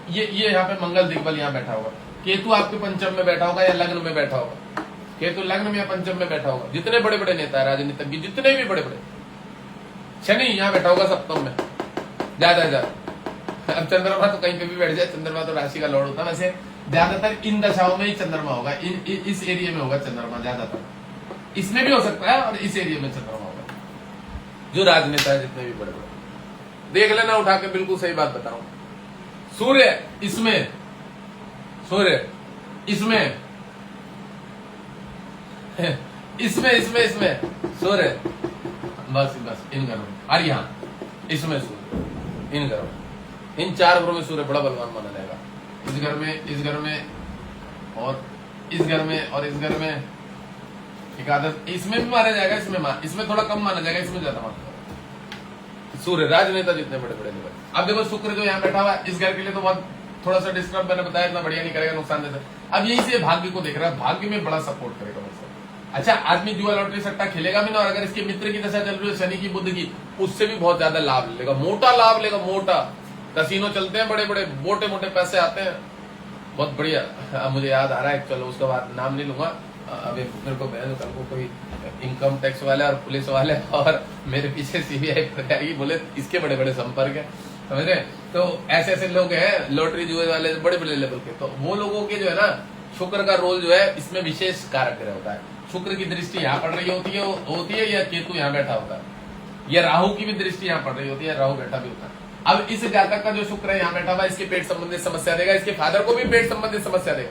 ये यहाँ पे मंगल दिग्बल यहाँ बैठा होगा। केतु आपके पंचम में बैठा होगा या लग्न में बैठा होगा, केतु लग्न में या पंचम में बैठा होगा, जितने बड़े बड़े नेता है राजनीतिज्ञ, जितने भी बड़े बड़े। शनि यहाँ बैठा होगा सप्तम में ज्यादा। अब चंद्रमा तो कहीं पे भी बैठ जाए, चंद्रमा तो राशि का लॉर्ड होता है, वैसे ज्यादातर इन दशाओं में ही चंद्रमा होगा, इस एरिया में होगा चंद्रमा ज्यादातर, इसमें भी हो सकता है और इस एरिया में चंद्रमा होगा, जो राजनेता है जितने भी बड़े बड़े। देख लेना उठा के, बिल्कुल सही बात बताऊं। सूर्य इसमें सूर्य बस इन घरों में, और यहाँ इसमें सूर्य, इन घरों में, इन 4 घरों में सूर्य बड़ा बलवान माना जाएगा। इस घर में और इस घर में और इस घर में एकादश, इसमें भी माना जाएगा, इसमें थोड़ा कम माना जाएगा, इसमें ज्यादा माना जाएगा। सूर्य राजनेता जितने बड़े बड़े लोग। अब देखो शुक्र जो यहाँ बैठा हुआ है, इस घर के लिए तो बहुत थोड़ा सा डिस्टर्ब, मैंने बताया इतना बढ़िया नहीं करेगा, नुकसान देता। अब यही से भाग्य को देख रहा है, भाग्य में बड़ा सपोर्ट करेगा वैसे। अच्छा, आदमी जुआ लॉटरी सट्टा खेलेगा भी ना, और अगर इसके मित्र की दशा चल रही है शनि की बुध की, उससे भी बहुत ज्यादा लाभ लेगा, मोटा लाभ लेगा, मोटा। कसीनो चलते हैं बड़े बड़े, मोटे मोटे पैसे आते हैं, बहुत बढ़िया। अब मुझे याद आ रहा है, चलो उसके बाद नाम नहीं लूंगा, अभी मेरे को बहन कल को कोई इनकम टैक्स वाले और पुलिस वाले और मेरे पीछे सीबीआई बोले, इसके बड़े बड़े संपर्क है, समझ रहे। तो ऐसे लोग हैं लॉटरी जुए वाले बड़े बड़े लेवल के, तो वो लोगों के जो है ना, शुक्र का रोल जो है इसमें विशेष कारक होता है। शुक्र की दृष्टि यहाँ पड़ रही होती है या केतु यहाँ बैठा होता है, या राहु की भी दृष्टि यहाँ पड़ रही होती है, राहु बैठा भी होता है। अब इस जातक का जो शुक्र है यहाँ बैठा हुआ, इसके पेट संबंधित समस्या देगा, इसके फादर को भी पेट संबंधित समस्या देगा,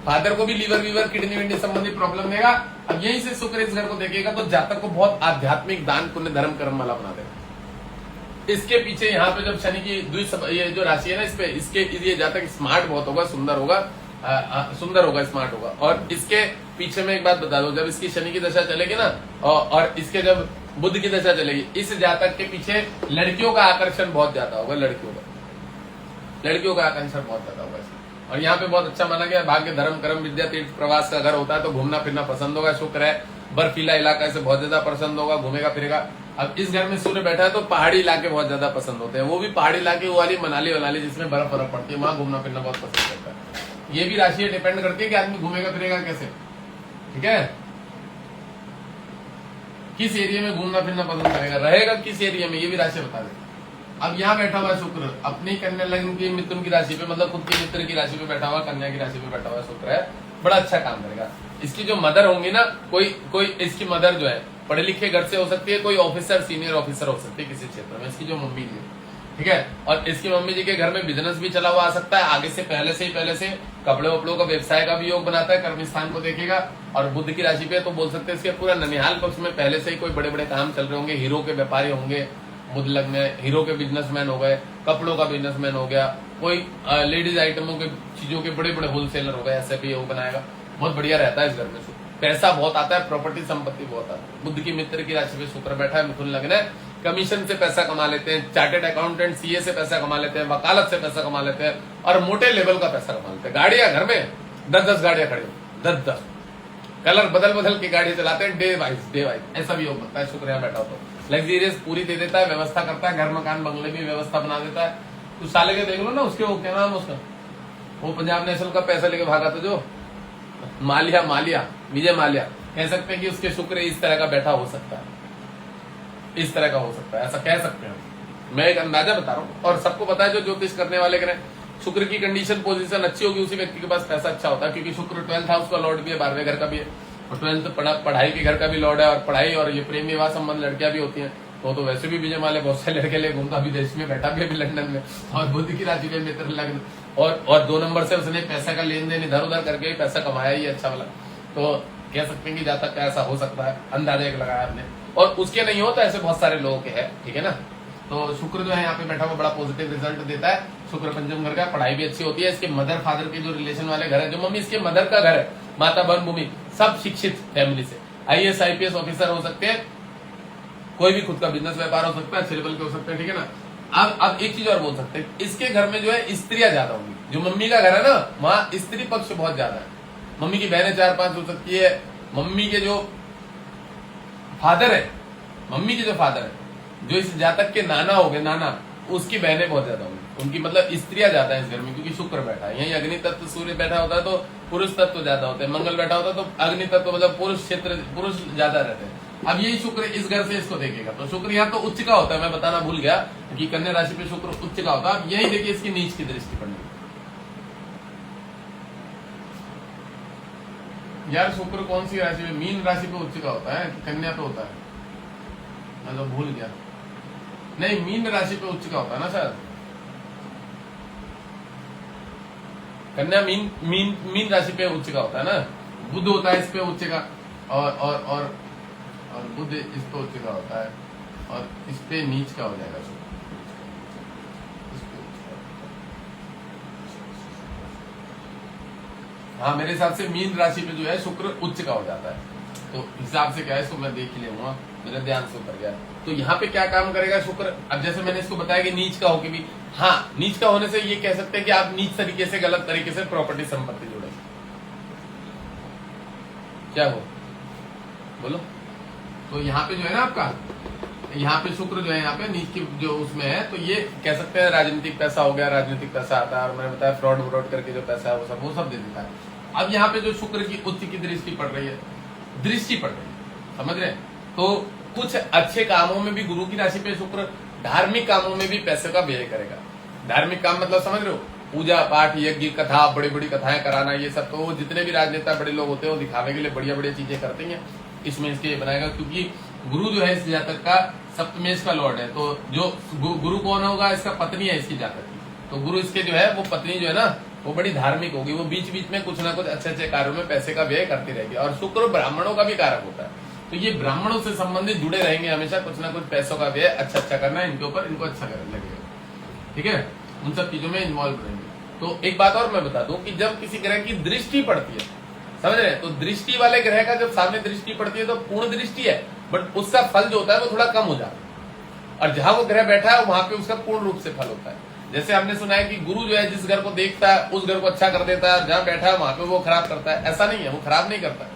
फादर को भी लीवर किडनी विडनी संबंधी प्रॉब्लम देगा। अब यहीं से शुक्र इस घर को देखेगा तो जातक को बहुत आध्यात्मिक दान पुण्य धर्म कर्म वाला बना देगा। इसके पीछे यहाँ पे जब शनि की ये जो राशि है ना, इस पे इसके ये जातक स्मार्ट बहुत होगा, सुंदर होगा, स्मार्ट होगा। और इसके पीछे में एक बात बता दो, जब इसकी शनि की दशा चलेगी ना, और इसके जब बुध की दशा चलेगी, इस जातक के पीछे लड़कियों का आकर्षण बहुत ज्यादा होगा, लड़कियों का आकर्षण बहुत ज्यादा होगा। और यहाँ पे बहुत अच्छा माना गया, भाग्य धर्म कर्म विद्या तीर्थ प्रवास का अगर होता है तो घूमना फिरना पसंद होगा, शुक्र है बर्फीला इलाका से बहुत ज्यादा पसंद होगा, घूमेगा फिरेगा। अब इस घर में सूर्य बैठा है तो पहाड़ी इलाके बहुत ज्यादा पसंद होते हैं, वो भी पहाड़ी इलाके वाली मनाली जिसमें बर्फ पड़ती है, वहां घूमना फिरना बहुत पसंद करता है। ये भी राशि डिपेंड करती है कि आदमी घूमेगा फिरेगा कैसे, ठीक है, किस एरिया में घूमना फिरना पसंद करेगा, रहेगा किस एरिया में, ये भी राशि बता दे। अब यहाँ बैठा हुआ शुक्र अपनी कन्या लग्न की मिथुन की राशि पे, मतलब खुद की मित्र की राशि पे बैठा हुआ, कन्या की राशि पे बैठा हुआ शुक्र है, बड़ा अच्छा काम करेगा। इसकी जो मदर होंगी ना, कोई इसकी मदर जो है पढ़े लिखे घर से हो सकती है, कोई ऑफिसर सीनियर ऑफिसर हो सकती है किसी क्षेत्र में, इसकी जो मम्मी जी, ठीक है। और इसकी मम्मी जी के घर में बिजनेस भी चला हुआ आ सकता है, आगे से पहले से कपड़े वपड़ों का व्यवसाय का भी योग बनाता है, कर्म स्थान को देखेगा। और बुध की राशि पे तो बोल सकते हैं इसके पूरा ननिहाल पक्ष में पहले से ही कोई बड़े बड़े काम चल रहे होंगे, हीरो के व्यापारी होंगे, बुध लग्न में हीरो के बिजनेसमैन हो गए, कपड़ों का बिजनेसमैन हो गया, कोई लेडीज आइटमों के चीजों के बड़े बड़े होलसेलर हो गए, ऐसे भी योग बनाएगा। बहुत बढ़िया रहता है इस घर में, पैसा बहुत आता है, प्रॉपर्टी संपत्ति बहुत आता है। बुध की मित्र की राशि पे शुक्र बैठा है, मिथुन लग्न है, कमीशन से पैसा कमा लेते हैं, चार्टेड अकाउंटेंट सीए से पैसा कमा लेते हैं, वकालत से पैसा कमा लेते हैं, और मोटे लेवल का पैसा कमा लेते हैं। गाड़ियां घर में 10-10 गाड़ियां खड़ी, 10-10 कलर बदल के गाड़ी चलाते हैं, डे वाइज ऐसा भी योग बनता है। शुक्र यहाँ बैठा हो तो लग्जरियस पूरी दे देता है, व्यवस्था करता है, घर मकान बंगले भी व्यवस्था बना देता है। तो साले के देख लो ना, उसके वो क्या नाम उसका, वो पंजाब नेशनल का पैसा लेके भागा था जो मालिया विजय माल्या, कह सकते हैं कि उसके शुक्र इस तरह का बैठा हो सकता है, इस तरह का हो सकता है, ऐसा कह सकते हैं। मैं एक अंदाजा बता रहा हूँ, और सबको पता है जो ज्योतिष करने वाले करें, शुक्र की कंडीशन पोजीशन अच्छी होगी उसी व्यक्ति के पास पैसा अच्छा होता है, क्योंकि शुक्र 12th हाउस का लॉर्ड भी है, 12वें घर का भी है, और 12th पढ़ाई के घर का भी लॉर्ड है, और पढ़ाई और ये प्रेम विवाह संबंध लड़कियां भी होती हैं। तो वैसे भी विजय माल्या बहुत से लड़के ले घूमता, विदेश में बैठा भी अभी लंदन में, और बुध की राशि में मित्र लग्न, और 2 नंबर से उसने पैसा का लेन देन इधर उधर करके पैसा कमाया ही अच्छा वाला। तो कह सकते हैं कि जातक का ऐसा हो सकता है, अंदाजा एक लगाया आपने, और उसके नहीं हो तो ऐसे बहुत सारे लोगों के है, ठीक है ना। तो शुक्र जो है यहाँ पे बैठा हुआ बड़ा पॉजिटिव रिजल्ट देता है। शुक्र पंचम घर का, पढ़ाई भी अच्छी होती है, इसके मदर फादर के जो रिलेशन वाले घर है, जो मम्मी इसके मदर का घर है, माता बहन भूमि, सब शिक्षित फैमिली से, IAS IPS ऑफिसर हो सकते हैं, कोई भी खुद का बिजनेस व्यापार हो सकता है, अच्छे लेवल के हो सकते हैं, ठीक है ना। अब एक चीज और बोल सकते हैं, इसके घर में जो है स्त्रियां ज्यादा होंगी, जो मम्मी का घर है ना, वहां स्त्री पक्ष बहुत ज्यादा है, मम्मी की बहनें 4-5 हो सकती है, मम्मी के जो फादर है, मम्मी के जो फादर है, जो इस जातक के नाना हो गए, नाना, उसकी बहनें बहुत ज्यादा होंगी, उनकी मतलब स्त्रियां ज्यादा है इस घर में, क्योंकि शुक्र बैठा है यही। अग्नि तत्व सूर्य बैठा होता है तो पुरुष तत्व ज्यादा होते हैं, मंगल बैठा होता है तो अग्नि तत्व मतलब पुरुष क्षेत्र, पुरुष ज्यादा रहते हैं। अब यही शुक्र इस घर से इसको देखेगा, तो शुक्र यहाँ तो उच्च का होता है, मैं बताना भूल गया कि कन्या राशि पे शुक्र उच्च का होता है। अब यही देखिए इसकी नीच की दृष्टि पड़नी यार, शुक्र कौन सी राशि में, मीन राशि पे उच्च का होता है, कन्या पे होता है, मैं तो भूल गया, नहीं मीन राशि पे उच्च का होता है ना सर, कन्या मीन राशि पे उच्च का होता है ना, बुध होता है इस पे उच्च का, और बुध इस पे उच्च का होता है, और इस पे नीच का हो जाएगा शुक्र। हाँ मेरे हिसाब से मीन राशि पे जो है शुक्र उच्च का हो जाता है, तो हिसाब से क्या है इसको मैं देख ही लूंगा, मेरे ध्यान से उतर गया। तो यहाँ पे क्या काम करेगा शुक्र, अब जैसे मैंने इसको बताया कि नीच का हो के भी, हाँ नीच का होने से ये कह सकते हैं कि आप नीच तरीके से, गलत तरीके से प्रॉपर्टी संपत्ति जोड़े, क्या हो बोलो। तो यहाँ पे जो है ना आपका, यहाँ पे शुक्र जो है यहाँ पे नीच की जो उसमें है, तो ये कह सकते हैं राजनीतिक पैसा हो गया, राजनीतिक पैसा आता है, और मैंने बताया फ्रॉड करके जो पैसा है वो सब दे देता है। अब यहाँ पे जो शुक्र की उच्च की दृष्टि पड़ रही है, समझ रहे हैं, तो कुछ अच्छे कामों में भी गुरु की राशि पे शुक्र, धार्मिक कामों में भी पैसे का व्यय करेगा। धार्मिक काम मतलब समझ रहे हो, पूजा पाठ यज्ञ कथा, बड़ी बड़ी कथाएं कराना, ये सब तो जितने भी राजनेता बड़े लोग होते हैं वो दिखावे के लिए बढ़िया बढ़िया चीजें करते हैं, इसमें इसके बनाएगा, क्योंकि गुरु जो है इस जातक का सप्तमेश का लॉर्ड है, तो जो गुरु कौन होगा, इसका पत्नी है इसकी जातक की, तो गुरु इसके जो है वो पत्नी जो है ना वो बड़ी धार्मिक होगी, वो बीच बीच में कुछ ना कुछ अच्छे अच्छे कार्यों में पैसे का व्यय करती रहेगी। और शुक्र ब्राह्मणों का भी कारक होता है, तो ये ब्राह्मणों से संबंधित जुड़े रहेंगे हमेशा, कुछ ना कुछ पैसों का व्यय अच्छा करना है इनके ऊपर, इनको अच्छा करने लगेगा, ठीक है, उन सब चीजों में इन्वॉल्व रहेंगे। तो एक बात और मैं बता दूं कि जब किसी ग्रह की दृष्टि पड़ती है, समझ रहे हैं, तो दृष्टि वाले ग्रह का जब सामने दृष्टि पड़ती है तो पूर्ण दृष्टि है, बट उसका फल जो होता है वो थोड़ा कम हो जाता है, और जहां वो ग्रह बैठा है वहां पे उसका पूर्ण रूप से फल होता है। जैसे हमने सुना है कि गुरु जो है जिस घर को देखता है उस घर को अच्छा कर देता है, जहां बैठा है वहां पे वो खराब करता है, ऐसा नहीं है, वो खराब नहीं करता,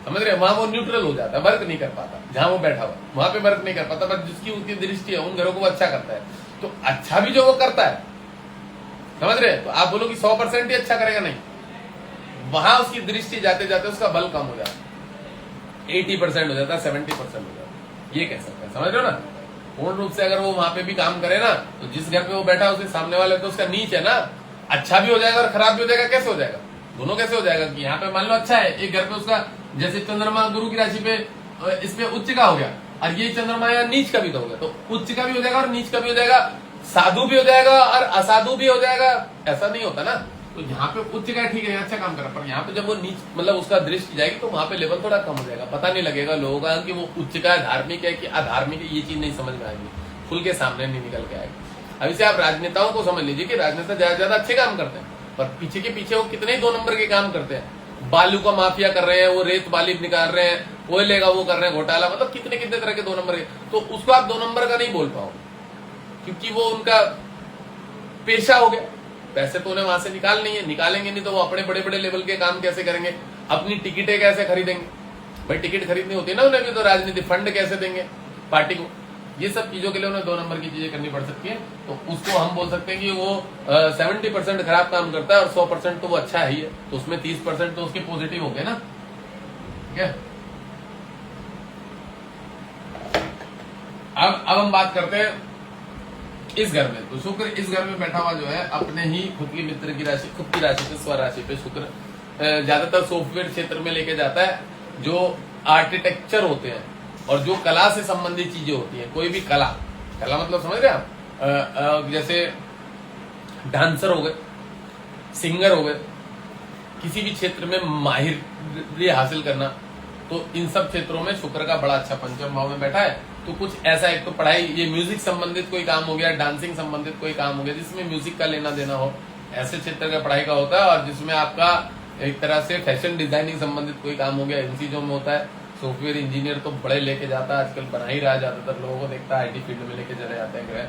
समझ रहे हैं, वहां वो न्यूट्रल हो जाता है, वर्क नहीं कर पाता, जहां वो बैठा हुआ वहां पे वर्क नहीं कर पाता, बट जिसकी उसकी दृष्टि है उन घरों को वो अच्छा करता है। तो अच्छा भी जो वो करता है, समझ रहे हैं, तो आप बोलो कि 100% ही अच्छा करेगा, नहीं, वहां उसकी दृष्टि जाते जाते उसका बल कम हो जाता है, 80% हो जाता है, 70% हो जाता है, ये कह सकते हैं, समझ रहे हो ना। पूर्ण रूप से अगर वो वहां पे भी काम करे ना, तो जिस घर पे वो बैठा है उसके सामने वाले तो उसका नीच है ना, अच्छा भी हो जाएगा और खराब भी हो जाएगा, कैसे हो जाएगा, दोनों कैसे हो जाएगा कि यहाँ पे मान लो अच्छा है, एक घर पे उसका जैसे चंद्रमा गुरु की राशि पे इस पे उच्च का हो गया, और ये चंद्रमा या नीच का भी तो हो गया, तो उच्च का भी हो जाएगा और नीच का भी हो जाएगा, साधु भी हो जाएगा और असाधु भी हो जाएगा, ऐसा नहीं होता ना। तो यहाँ पे उच्च का ठीक है, अच्छा काम कर रहा, पर यहाँ पे जब वो नीच मतलब उसका दृष्टि जाएगी तो वहां पे लेवल थोड़ा कम हो जाएगा, पता नहीं लगेगा लोगों का कि वो उच्च का धार्मिक है कि अधार्मिक है, ये चीज नहीं समझ में आएगी, खुल के सामने नहीं निकल के आएगी। अब इसे आप राजनेताओं को समझ लीजिए कि राजनेता ज्यादा ज्यादा अच्छे काम करते हैं, पर पीछे के पीछे वो कितने ही 2 नंबर के काम करते हैं, बालू का माफिया कर रहे हैं, वो रेत बाली निकाल रहे हैं, कोयले का वो कर रहे हैं घोटाला, मतलब कितने कितने तरह के 2 नंबर के, तो उसको आप 2 नंबर का नहीं बोल पाओ, क्योंकि वो उनका पेशा हो गया। पैसे तो उन्हें वहां से निकालेंगे नहीं तो वो अपने बड़े बड़े लेवल के काम कैसे करेंगे, अपनी टिकटें कैसे खरीदेंगे, भाई टिकट खरीदनी होती है ना उन्हें भी, तो राजनीति फंड कैसे देंगे पार्टी को, ये सब चीजों के लिए उन्हें 2 नंबर की चीजें करनी पड़ सकती है। तो उसको हम बोल सकते हैं कि वो 70% खराब काम करता है और 100% तो वो अच्छा ही है, तो उसमें 30% तो उसके पॉजिटिव हो गए ना, ठीक है। अब हम बात करते हैं इस घर में, तो शुक्र इस घर में बैठा हुआ जो है अपने ही खुद की मित्र की राशि, खुद की राशि पे, स्व राशि पे शुक्र ज्यादातर सॉफ्टवेयर क्षेत्र में लेके जाता है, जो आर्किटेक्चर होते हैं और जो कला से संबंधित चीजें होती है, कोई भी कला मतलब समझ रहे आप, जैसे डांसर हो गए, सिंगर हो गए, किसी भी क्षेत्र में माहिर हासिल करना, तो इन सब क्षेत्रों में शुक्र का बड़ा अच्छा पंचम भाव में बैठा है। तो कुछ ऐसा, एक तो पढ़ाई, ये म्यूजिक संबंधित कोई काम हो गया, डांसिंग संबंधित कोई काम हो गया जिसमें म्यूजिक का लेना देना हो, ऐसे क्षेत्र का पढ़ाई का होता है। और जिसमें आपका एक तरह से फैशन डिजाइनिंग संबंधित कोई काम हो गया, इन चीजों में होता है। सॉफ्टवेयर इंजीनियर तो बड़े लेके जाता है, आजकल बना ही रहा है, ज्यादातर लोगों को देखता है आईटी फील्ड में लेके चले जाते हैं ग्रह,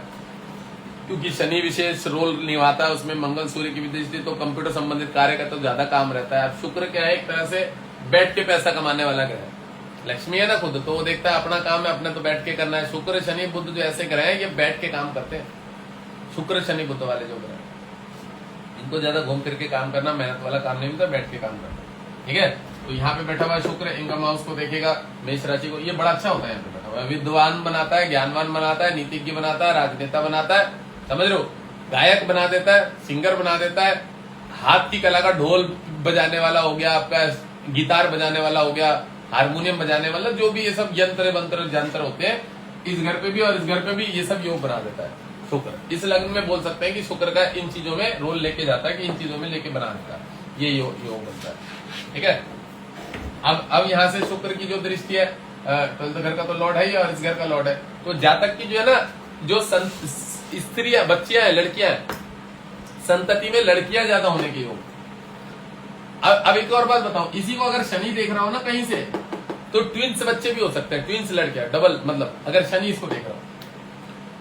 क्योंकि शनि विशेष रोल निभाता है उसमें, मंगल सूर्य की भी दृष्टि, तो कंप्यूटर संबंधित कार्य का तो ज्यादा काम रहता है। अब शुक्र क्या है, एक तरह से बैठ के पैसा कमाने वाला ग्रह है, लक्ष्मी है ना खुद, तो वो देखता है अपना काम है, अपने तो बैठ के करना है। शुक्र शनि बुध जो ऐसे ग्रह हैं, ये बैठ के काम करते हैं, शुक्र शनि बुध वाले जो ग्रह, इनको ज्यादा घूम फिर के काम करना, मेहनत वाला काम नहीं होता, बैठ के काम करना, ठीक है। तो यहाँ पे बैठा हुआ है शुक्र, इनकम हाउस को देखेगा, मेष राशि को, ये बड़ा अच्छा होता है। यहाँ पे बैठा हुआ है, विद्वान बनाता है, ज्ञानवान बनाता है, नीतिज्ञ बनाता है, राजनेता बनाता है, समझ लो, गायक बना देता है, सिंगर बना देता है, हाथ की कला का ढोल बजाने वाला हो गया, आपका गिटार बजाने वाला हो गया, हारमोनियम बजाने वाला, जो भी ये सब यंत्र जंत्र होते हैं, इस घर पे भी और इस घर पे भी ये सब योग बना देता है शुक्र। इस लग्न में बोल सकते हैं कि शुक्र का इन चीजों में रोल लेके जाता है, कि इन चीजों में लेके बना देता है, ये योग बनता है, ठीक है। अब यहाँ से शुक्र की जो दृष्टि है, तो घर का तो लॉर्ड है ही और इस घर का लॉर्ड है, तो जातक की जो है ना, जो स्त्रियां, बच्चियां हैं, लड़कियां हैं, संतति में लड़कियां ज्यादा होने की योग। अब एक और बात बताओ, इसी को अगर शनि देख रहा हो ना कहीं से, तो ट्विंस बच्चे भी हो सकते हैं, ट्विंस लड़कियां, डबल, मतलब अगर शनि इसको देख रहा हो।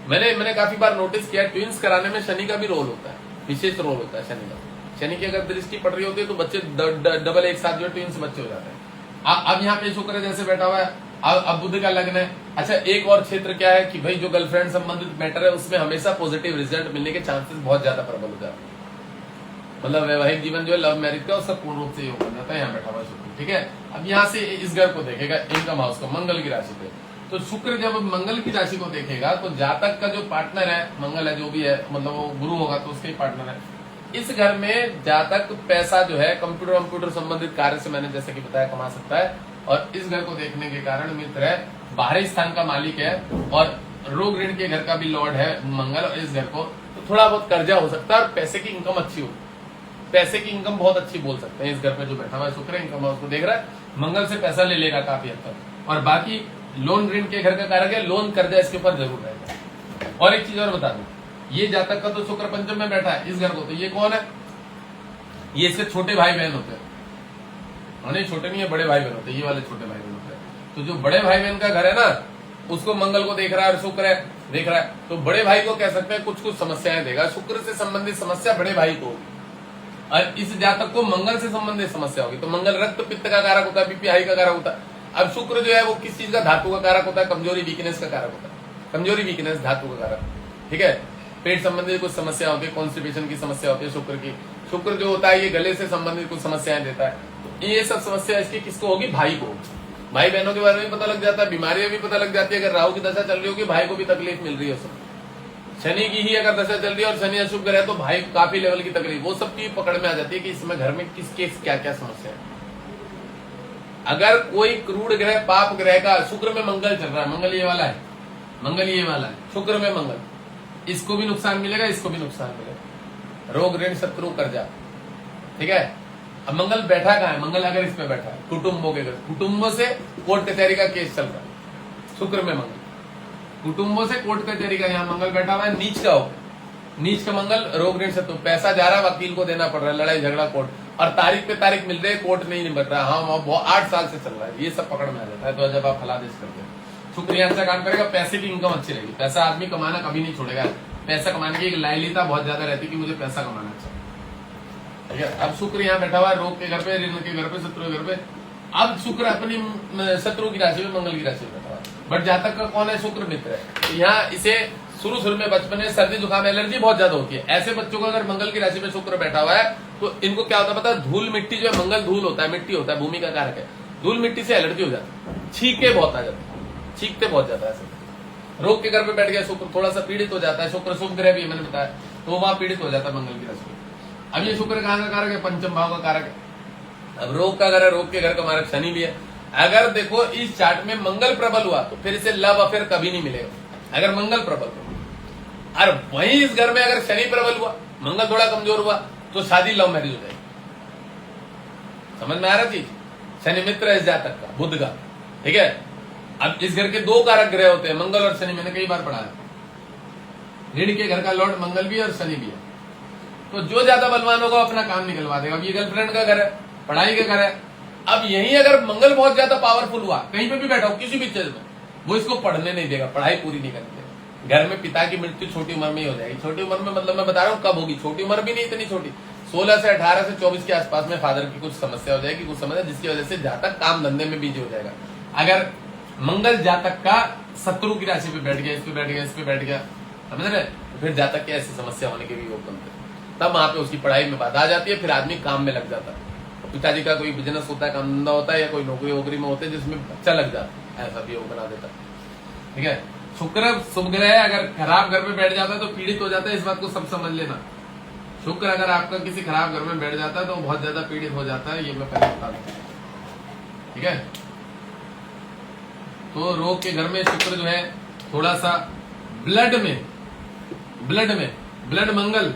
मैंने काफी बार नोटिस किया, ट्विंस कराने में शनि का भी रोल होता है, विशेष रोल होता है शनि का। शनि की अगर दृष्टि पड़ रही होती है तो बच्चे डबल एक साथ जो ट्विंस बच्चे हो जाते हैं। अब यहाँ पे शुक्र जैसे बैठा हुआ है, अब बुध का लग्न है। अच्छा, एक और क्षेत्र क्या है कि भाई जो गर्लफ्रेंड संबंधित मैटर है उसमें हमेशा पॉजिटिव रिजल्ट मिलने के चांसेस बहुत ज्यादा प्रबल हो जाते हैं, मतलब वैवाहिक जीवन जो है लव मैरिज का, उसका पूर्ण रूप से योग बन जाता है। यहाँ बैठा हुआ शुक्र, ठीक है। अब यहाँ से इस घर को देखेगा, इनकम हाउस को, मंगल की राशि पे, तो शुक्र जब मंगल की राशि को देखेगा तो जातक का जो पार्टनर है, मंगल है जो भी है, मतलब वो गुरु होगा तो उसके पार्टनर है। इस घर में जातक पैसा जो है कंप्यूटर संबंधित कार्य से, मैंने जैसे कि बताया, कमा सकता है। और इस घर को देखने के कारण मित्र है, बाहरी स्थान का मालिक है और रोग ऋण के घर का भी लॉर्ड है मंगल, और इस घर को तो थोड़ा बहुत कर्जा हो सकता है और पैसे की इनकम अच्छी हो, पैसे की इनकम बहुत अच्छी बोल सकते हैं। इस घर पे जो बैठा हुआ है शुक्र, इनकम हाउस को देख रहा है, मंगल से पैसा ले लेगा काफी हद तक, और बाकी लोन ऋण के घर का कारक है, लोन कर्जा इसके ऊपर जरूर रहेगा। और एक चीज और बता दूं, ये जातक का तो शुक्र पंचम में बैठा है इस घर को, तो ये कौन है, ये इसके छोटे भाई बहन होते हैं, नहीं छोटे नहीं है, बड़े भाई बहन होते हैं, ये वाले छोटे भाई बहन होते हैं। तो जो बड़े भाई बहन का घर है ना, उसको मंगल को देख रहा है और शुक्र है देख रहा है, तो बड़े भाई को कह सकते हैं कुछ समस्याएं देगा, शुक्र से संबंधित समस्या बड़े भाई को, और इस जातक को मंगल से संबंधित समस्या होगी। तो मंगल रक्त पित्त का कारक होता है, बीपी हाई का कारक होता है। अब शुक्र जो है वो किस चीज का, धातु का कारक होता है, कमजोरी वीकनेस का कारक होता है, कमजोरी वीकनेस धातु का कारक, ठीक है। पेट संबंधित कुछ समस्या होती है, कॉन्स्टिपेशन की समस्या होती है शुक्र की। शुक्र जो होता है ये गले से संबंधित कुछ समस्याएं देता है, तो ये सब समस्या इसकी किसको होगी, भाई को। भाई बहनों के बारे में पता लग जाता है, बीमारियां भी पता लग जाती है, अगर राहु की दशा चल रही होगी भाई को भी तकलीफ मिल रही है उसमें, शनि की ही अगर दशा चल रही है और शनि अशुभ ग्रह है तो भाई काफी लेवल की तकलीफ, वो सब चीज पकड़ में आ जाती है कि इसमें घर में किसके क्या क्या समस्या है। अगर कोई क्रूड ग्रह पाप ग्रह का, शुक्र में मंगल चल रहा है, मंगल ये वाला है, मंगल ये वाला है, शुक्र में मंगल, इसको भी नुकसान मिलेगा, इसको भी नुकसान मिलेगा, रोग ऋण शत्रु कर्जा, ठीक है। अब मंगल बैठा कहाँ है, मंगल अगर इसमें बैठा है कुटुंबों के घर, कुटुंबों से कोर्ट कचहरी का केस चल रहा है, शुक्र में मंगल, कुटुंबों से कोर्ट कचहरी का, यहाँ मंगल बैठा हुआ है, नीच का हो, नीच का मंगल, रोग ऋण शत्रु, पैसा जा रहा है, वकील को देना पड़ रहा है, लड़ाई झगड़ा कोर्ट, और तारीख पे तारीख मिल रही है, कोर्ट नहीं निपट रहा, हाँ वो 8 साल से चल रहा है, ये सब पकड़ में आ जाता है। तो जब आप फलादेश करते हैं, शुक्र यहाँ अच्छा काम करेगा, पैसे की इनकम अच्छी रहेगी, पैसा आदमी कमाना कभी नहीं छोड़ेगा, पैसा कमाने की एक लाइलिता बहुत ज्यादा रहती है कि मुझे पैसा कमाना अच्छा, ठीक है। अब शुक्र यहाँ बैठा हुआ है रोग के घर पे, ऋण के घर पे, शत्रु के घर पे। अब शुक्र अपनी शत्रु की राशि में, मंगल की राशि में बैठा हुआ है, बट जातक का कौन है, शुक्र मित्र है। तो यहाँ इसे शुरू में बचपन में सर्दी जुकाम एलर्जी बहुत ज्यादा होती है। ऐसे बच्चों को अगर मंगल की राशि में शुक्र बैठा हुआ है तो इनको क्या होता है पता है, धूल मिट्टी जो है, मंगल धूल होता है, मिट्टी होता है, भूमि का कारक है, धूल मिट्टी से एलर्जी हो जाती है, छींके बहुत आ जाती है, छींकते बहुत ज्यादा है ऐसे। रोग के घर पे बैठ गया शुक्र, थोड़ा सा पीड़ित हो जाता है, शुक्र शुभ ग्रह भी मैंने बताया, तो वहां पीड़ित हो जाता है मंगल की राशि में। अब ये शुक्र कहाँ का कारक है, पंचम भाव का कारक है। अब रोग का घर है, रोग के घर का मारक शनि भी है। अगर देखो इस चार्ट में मंगल प्रबल हुआ तो फिर इसे लव अफेयर कभी नहीं मिलेगा, अगर मंगल प्रबल हुआ। और वहीं इस घर में अगर शनि प्रबल हुआ, मंगल थोड़ा कमजोर हुआ, तो शादी लव मैरिज हो जाएगी। समझ में आ रहा चीज, शनि मित्र है इस जातक का, बुध का, ठीक है। अब इस घर के 2 कारक ग्रह होते हैं, मंगल और शनि, मैंने कई बार पढ़ा है। ऋण के घर का लॉर्ड मंगल भी है और शनि भी है, तो जो ज्यादा बलवान होगा अपना काम निकलवा देगा। अब ये गर्लफ्रेंड का घर है, पढ़ाई का घर है। अब यही अगर मंगल बहुत ज्यादा पावरफुल हुआ, कहीं पे भी बैठा हो किसी भी चीज में, वो इसको पढ़ने नहीं देगा, पढ़ाई पूरी नहीं करने देगा। घर में पिता की मृत्यु छोटी उम्र में ही हो जाएगी, छोटी उम्र में मतलब मैं बता रहा हूँ कब होगी, छोटी उम्र भी नहीं इतनी छोटी, 16 से 18 से 24 के आसपास में फादर की कुछ समस्या हो जाएगी, कुछ समस्या जिसकी वजह से जातक काम धंधे में बिजी हो जाएगा। अगर मंगल जातक का शत्रु की राशि पे बैठ गया, इस पे बैठ गया, इस पे बैठ गया, समझ रहे, फिर जातक की ऐसी समस्या होने के भी योग बनते हैं। तब वहां पे उसकी पढ़ाई में बाधा आ जाती है, फिर आदमी काम में लग जाता है। पिताजी का कोई बिजनेस होता है, काम धंधा होता है, या कोई नौकरी वोकरी में होते हैं जिसमें बच्चा लग जाता है, ऐसा भी योग बना देता है, ठीक है। शुक्र शुभ ग्रह अगर खराब घर में बैठ जाता है तो पीड़ित हो जाता है, इस बात को सब समझ लेना। शुक्र अगर आपका किसी खराब घर में बैठ जाता है तो बहुत ज्यादा पीड़ित हो जाता है, ये मैं पहले बता दूं, ठीक है। तो रोग के घर में शुक्र जो है थोड़ा सा ब्लड ब्लड मंगल,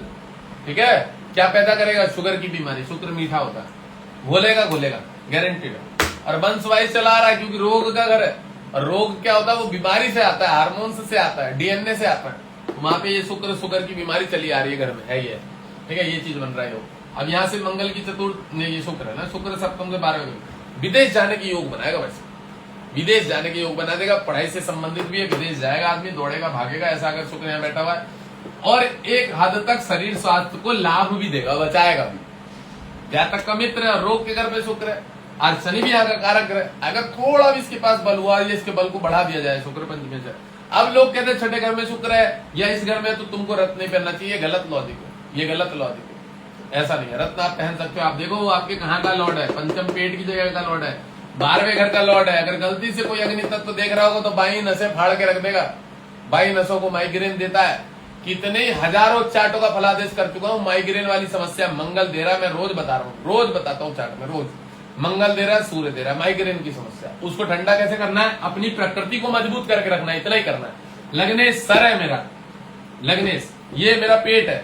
ठीक है, क्या पैदा करेगा, शुगर की बीमारी। शुक्र मीठा होता है, घोलेगा गारंटेड है। और वंश वाइज चला आ रहा है क्योंकि रोग का घर है, और रोग क्या होता है, वो बीमारी से आता है, हार्मोन्स से आता है, डीएनए से आता है। वहां पे ये शुगर की बीमारी चली आ रही है घर में, है ये, ठीक है, ये चीज बन रहा है योग। अब यहाँ से मंगल की चतुर्थ ने, ये शुक्र है ना, शुक्र सप्तम से 12वें विदेश जाने की योग बनाएगा, वैसे विदेश जाने के योग बना देगा, पढ़ाई से संबंधित भी है, विदेश जाएगा आदमी, दौड़ेगा भागेगा, ऐसा अगर शुक्र यहाँ बैठा हुआ है। और एक हद तक शरीर स्वास्थ्य को लाभ भी देगा, बचाएगा भी। जातक का मित्र है, रोग के घर पे शुक्र है, और शनि भी यहाँ का कारक ग्रह। अगर थोड़ा भी इसके पास बल हुआ, या इसके बल को बढ़ा दिया जाए, शुक्र पंचमी से। अब लोग कहते हैं छठे घर में शुक्र है या इस घर में तो तुमको रत्न नहीं पहनना चाहिए, गलत लॉजिक है, ये गलत लॉजिक है, ऐसा नहीं है। रत्न आप पहन सकते हो, आप देखो वो आपके कहाँ का लॉर्ड है, पंचम पेट की जगह का लॉर्ड है, 12वें घर का लॉर्ड है। अगर गलती से कोई अग्नि तत्व तो देख रहा होगा तो बाई नसें फाड़ के रख देगा, बाई नसों को माइग्रेन देता है। कितने हजारों चार्टों का फलादेश कर चुका हूं, माइग्रेन वाली समस्या मंगल दे रहा है, मैं रोज बता रहा हूँ, रोज बताता हूँ चार्ट में, रोज मंगल दे रहा है, सूर्य दे रहा है, माइग्रेन की समस्या। उसको ठंडा कैसे करना है, अपनी प्रकृति को मजबूत करके रखना है, इतना ही करना है। लग्नेश सर है मेरा, लग्नेश ये मेरा पेट है,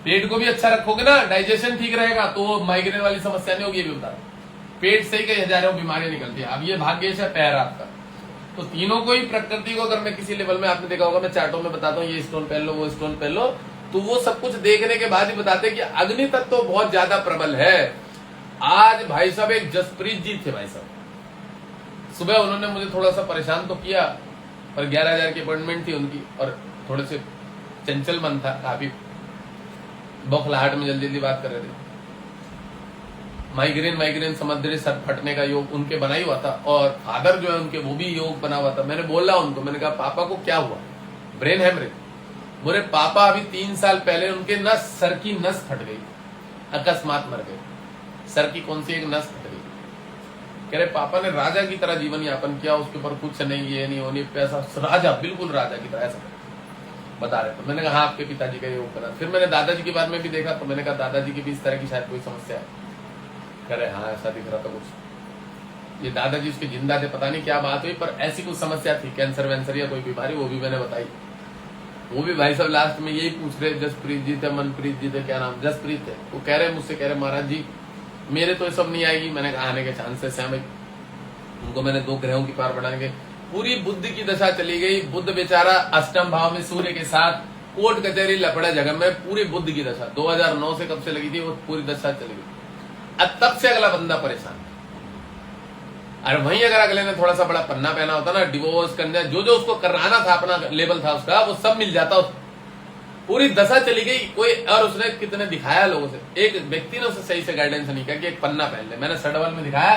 पेट को भी अच्छा रखोगे ना, डाइजेशन ठीक रहेगा तो माइग्रेन वाली समस्या नहीं होगी, ये भी बता रहा। पेट से ही कई हजारों बीमारियां निकलती है। अब ये भाग्येश है पैर आपका, तो तीनों को ही प्रकृति को अगर मैं किसी लेवल में, आपने देखा होगा मैं चार्टों में बताता हूँ, ये स्टोन पहन लो, वो स्टोन पहन लो, तो वो सब कुछ देखने के बाद ही बताते कि अग्नि तत्व तो बहुत ज्यादा प्रबल है। आज भाई साहब एक जसप्रीत जी थे भाई साहब, सुबह उन्होंने मुझे थोड़ा सा परेशान तो किया, पर 11,000 की अपॉइंटमेंट थी उनकी, और थोड़े से चंचल मन था, काफी बौखलाहट में जल्दी जल्दी बात कर रहे थे। माइग्रेन समुद्री सर फटने का योग उनके बना ही हुआ था, और फादर जो है उनके वो भी योग बना हुआ था। मैंने बोला उनको, मैंने कहा पापा को क्या हुआ, ब्रेन हेमरेज। बोले पापा अभी 3 साल पहले उनके नस, सर की नस फट गई, अकस्मात मर गए, सर की कौन सी एक नस फट गई। कह रहे पापा ने राजा की तरह जीवन यापन किया, उसके ऊपर कुछ नहीं, ये नहीं होनी, पैसा, राजा, बिल्कुल राजा की तरह ऐसा। बता रहे। तो मैंने कहा हाँ आपके पिताजी का ये वो करा। फिर मैंने दादाजी के बारे में भी देखा, तो मैंने कहा दादाजी की भी इस तरह की शायद कोई समस्या है। कह रहे हाँ ऐसा दिख रहा था कुछ। ये दादाजी उसके जिंदा थे, पता नहीं क्या बात हुई, पर ऐसी कुछ समस्या थी, कैंसर वैंसर या कोई बीमारी, वो भी मैंने बताई। वो भी भाई साहब लास्ट में यही पूछ रहे, जसप्रीत जी थे, मनप्रीत जी थे, क्या नाम, जसप्रीत थे, वो कह रहे मुझसे, कह रहे महाराज जी मेरे तो ये सब नहीं आएगी। मैंने कहा आने के चांसेस हैं भाई। उनको मैंने 2 ग्रहों की पावर बढ़ाने के, पूरी बुद्ध की दशा चली गई। बुद्ध बेचारा अष्टम भाव में सूर्य के साथ कोर्ट कचहरी लपड़ा जगह में, पूरी बुद्ध की दशा 2009 से कब से लगी थी, वो पूरी दशा चली गई। अब तब से अगला बंदा परेशान है। अरे वहीं अगर अगले ने थोड़ा सा बड़ा पन्ना पहना होता ना, डिवोर्स करना, जो जो उसको कराना था, अपना लेवल था उसका, वो सब मिल जाता। पूरी दशा चली गई। कोई और उसने कितने दिखाया लोगों से, एक व्यक्ति ने उसे सही से गाइडेंस नहीं किया कि एक पन्ना पहन ले। मैंने सडबल में दिखाया,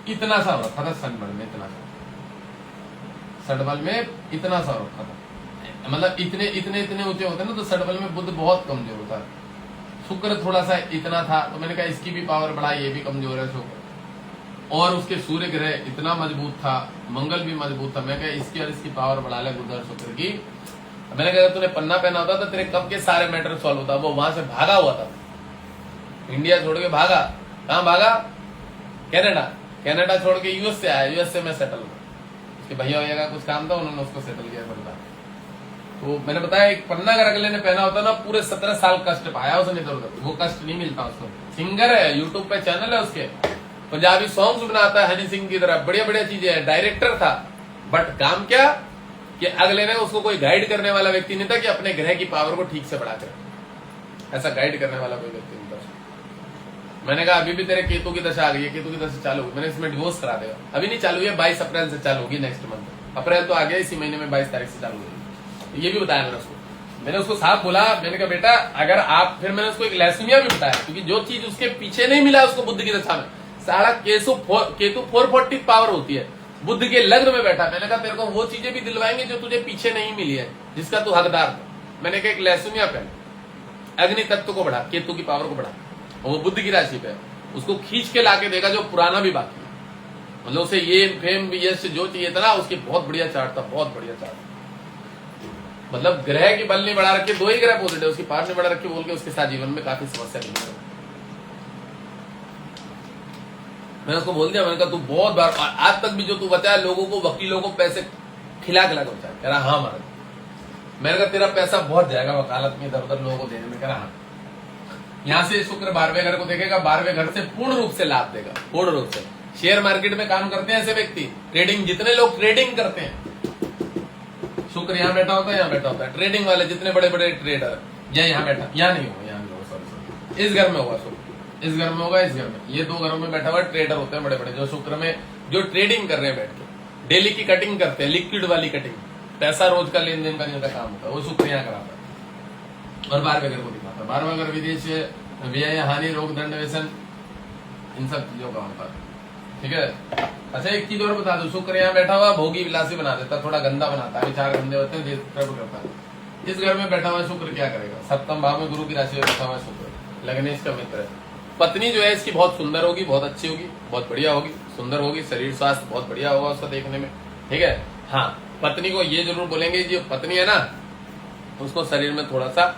इतना सा रखा था, सडबल में इतना सा, सडबल में इतना सा रखा था, मतलब इतने इतने इतने ऊंचे होते ना, तो सडबल में बुद्ध बहुत कमजोर होता है। शुक्र थोड़ा सा इतना था, तो मैंने कहा इसकी भी पावर बढ़ा, ये भी कमजोर है शुक्र। और उसके सूर्य ग्रह इतना मजबूत था, मंगल भी मजबूत था। मैं कहा इसकी और इसकी पावर बढ़ा ले बुध और शुक्र की। मैंने कहा तूने पन्ना पहना होता तो तेरे कब के सारे मैटर सॉल्व होता। वो वहां से भागा हुआ था, इंडिया छोड़ के भागा। कहां भागा? कनाडा। कनाडा छोड़ के यूएस से आया, यूएस से मैं सेटल हुआ। उसके भैया भैया का कुछ काम था, उन्होंने उसको सेटल किया करता। तो मैंने बताया एक पन्ना अगर अगले ने पहना होता ना, पूरे 17 साल कष्ट पाया उसने इधर उधर, वो कष्ट नहीं मिलता उसको। सिंगर है, यूट्यूब पे चैनल है उसके, पंजाबी सॉन्ग्स बनाता है हनी सिंह की तरह, बढ़िया बढ़िया चीजें है, डायरेक्टर था। बट काम क्या कि अगले ने उसको कोई गाइड करने वाला व्यक्ति नहीं था कि अपने ग्रह की पावर को ठीक से बढ़ा कर, ऐसा गाइड करने वाला कोई व्यक्ति नहीं था। मैंने कहा अभी भी तेरे केतु की दशा आ गई है, केतु की दशा चालू हुई, मैंने इसमें डिवोर्स करा देगा। अभी नहीं चालू है, 22 अप्रैल से चालू होगी, नेक्स्ट मंथ। अप्रैल तो आ गया, इसी महीने में 22 तारीख से चालू होगी। ये भी बताया मैंने उसको। मैंने उसको साफ बोला, मैंने कहा बेटा अगर आप, फिर मैंने उसको एक लहसुनिया भी बताया, क्योंकि जो चीज उसके पीछे नहीं मिला उसको बुद्ध की दशा में, सारा केतु 440 पावर होती है, बुद्ध के लग्न में बैठा। मैंने कहा तेरे को वो चीजें भी दिलवाएंगे जो तुझे पीछे नहीं मिली है, जिसका तू हकदार था। मैंने कहा एक लहसुनिया पहन, अग्नि तत्व को बढ़ा, केतु की पावर को बढ़ा, और वो बुद्ध की राशि पे उसको खींच के लाके देगा जो पुराना भी बाकी है। मतलब उसे ये फेम यश जो चाहिए था ना, उसकी बहुत बढ़िया चार्ट था, बहुत बढ़िया चार्ट। मतलब ग्रह की बल नहीं बढ़ा रखी, 2 ही ग्रह पॉजिटिव, उसकी पावर नहीं बढ़ा रखी, बोल के उसके साथ जीवन में काफी समस्या नहीं है। मैंने उसको बोल दिया, मैंने कहा तू बहुत बार, आज तक भी जो तू बचाया लोगों को, वकीलों को पैसे खिला खिला के बचाया। कह रहा हाँ महाराज। मैंने कहा तेरा पैसा बहुत जाएगा वकालत में, इधर उधर लोगों को देने में। कह रहा हाँ। यहाँ से शुक्र 12वें घर को देखेगा, 12वें घर से पूर्ण रूप से लाभ देगा, पूर्ण रूप से। शेयर मार्केट में काम करते हैं ऐसे व्यक्ति, ट्रेडिंग, जितने लोग ट्रेडिंग करते हैं, शुक्र यहाँ बैठा होता है, यहाँ बैठा होता है। ट्रेडिंग वाले जितने बड़े बड़े ट्रेडर, या यहाँ बैठा, यहाँ नहीं होगा, यहाँ नहीं होगा, सॉरी, इस घर में होगा शुक्र, इस घर में होगा, इस घर में। ये 2 घरों में बैठा हुआ ट्रेडर होते हैं बड़े बड़े, जो शुक्र में जो ट्रेडिंग कर रहे हैं बैठ के, डेली की कटिंग करते हैं, लिक्विड वाली कटिंग, पैसा रोज का लेन देन का जिनका काम होता है, वो शुक्र यहाँ कराता है। और 12वें घर को दिखाता है। 12वां घर विदेश व्यय, हानि, रोग, दंड, व्यसन, इन सब चीजों का होता है। ठीक है। अच्छा एक चीज और बता दो, शुक्र यहाँ बैठा हुआ भोगी विलासी बना देता है, थोड़ा गंदा बनाता है, विचार गंदे होते हैं, डिस्टर्ब करता है। इस घर में बैठा हुआ शुक्र क्या करेगा? 7वें भाव में गुरु की राशि में बैठा हुआ शुक्र, लग्नेश का मित्र है। पत्नी जो है इसकी बहुत सुंदर होगी, बहुत अच्छी होगी, बहुत बढ़िया होगी, सुंदर होगी, शरीर स्वास्थ्य बहुत बढ़िया होगा उसका देखने में। ठीक है। हाँ, पत्नी को ये जरूर बोलेंगे, जो पत्नी है ना, उसको शरीर में थोड़ा सा,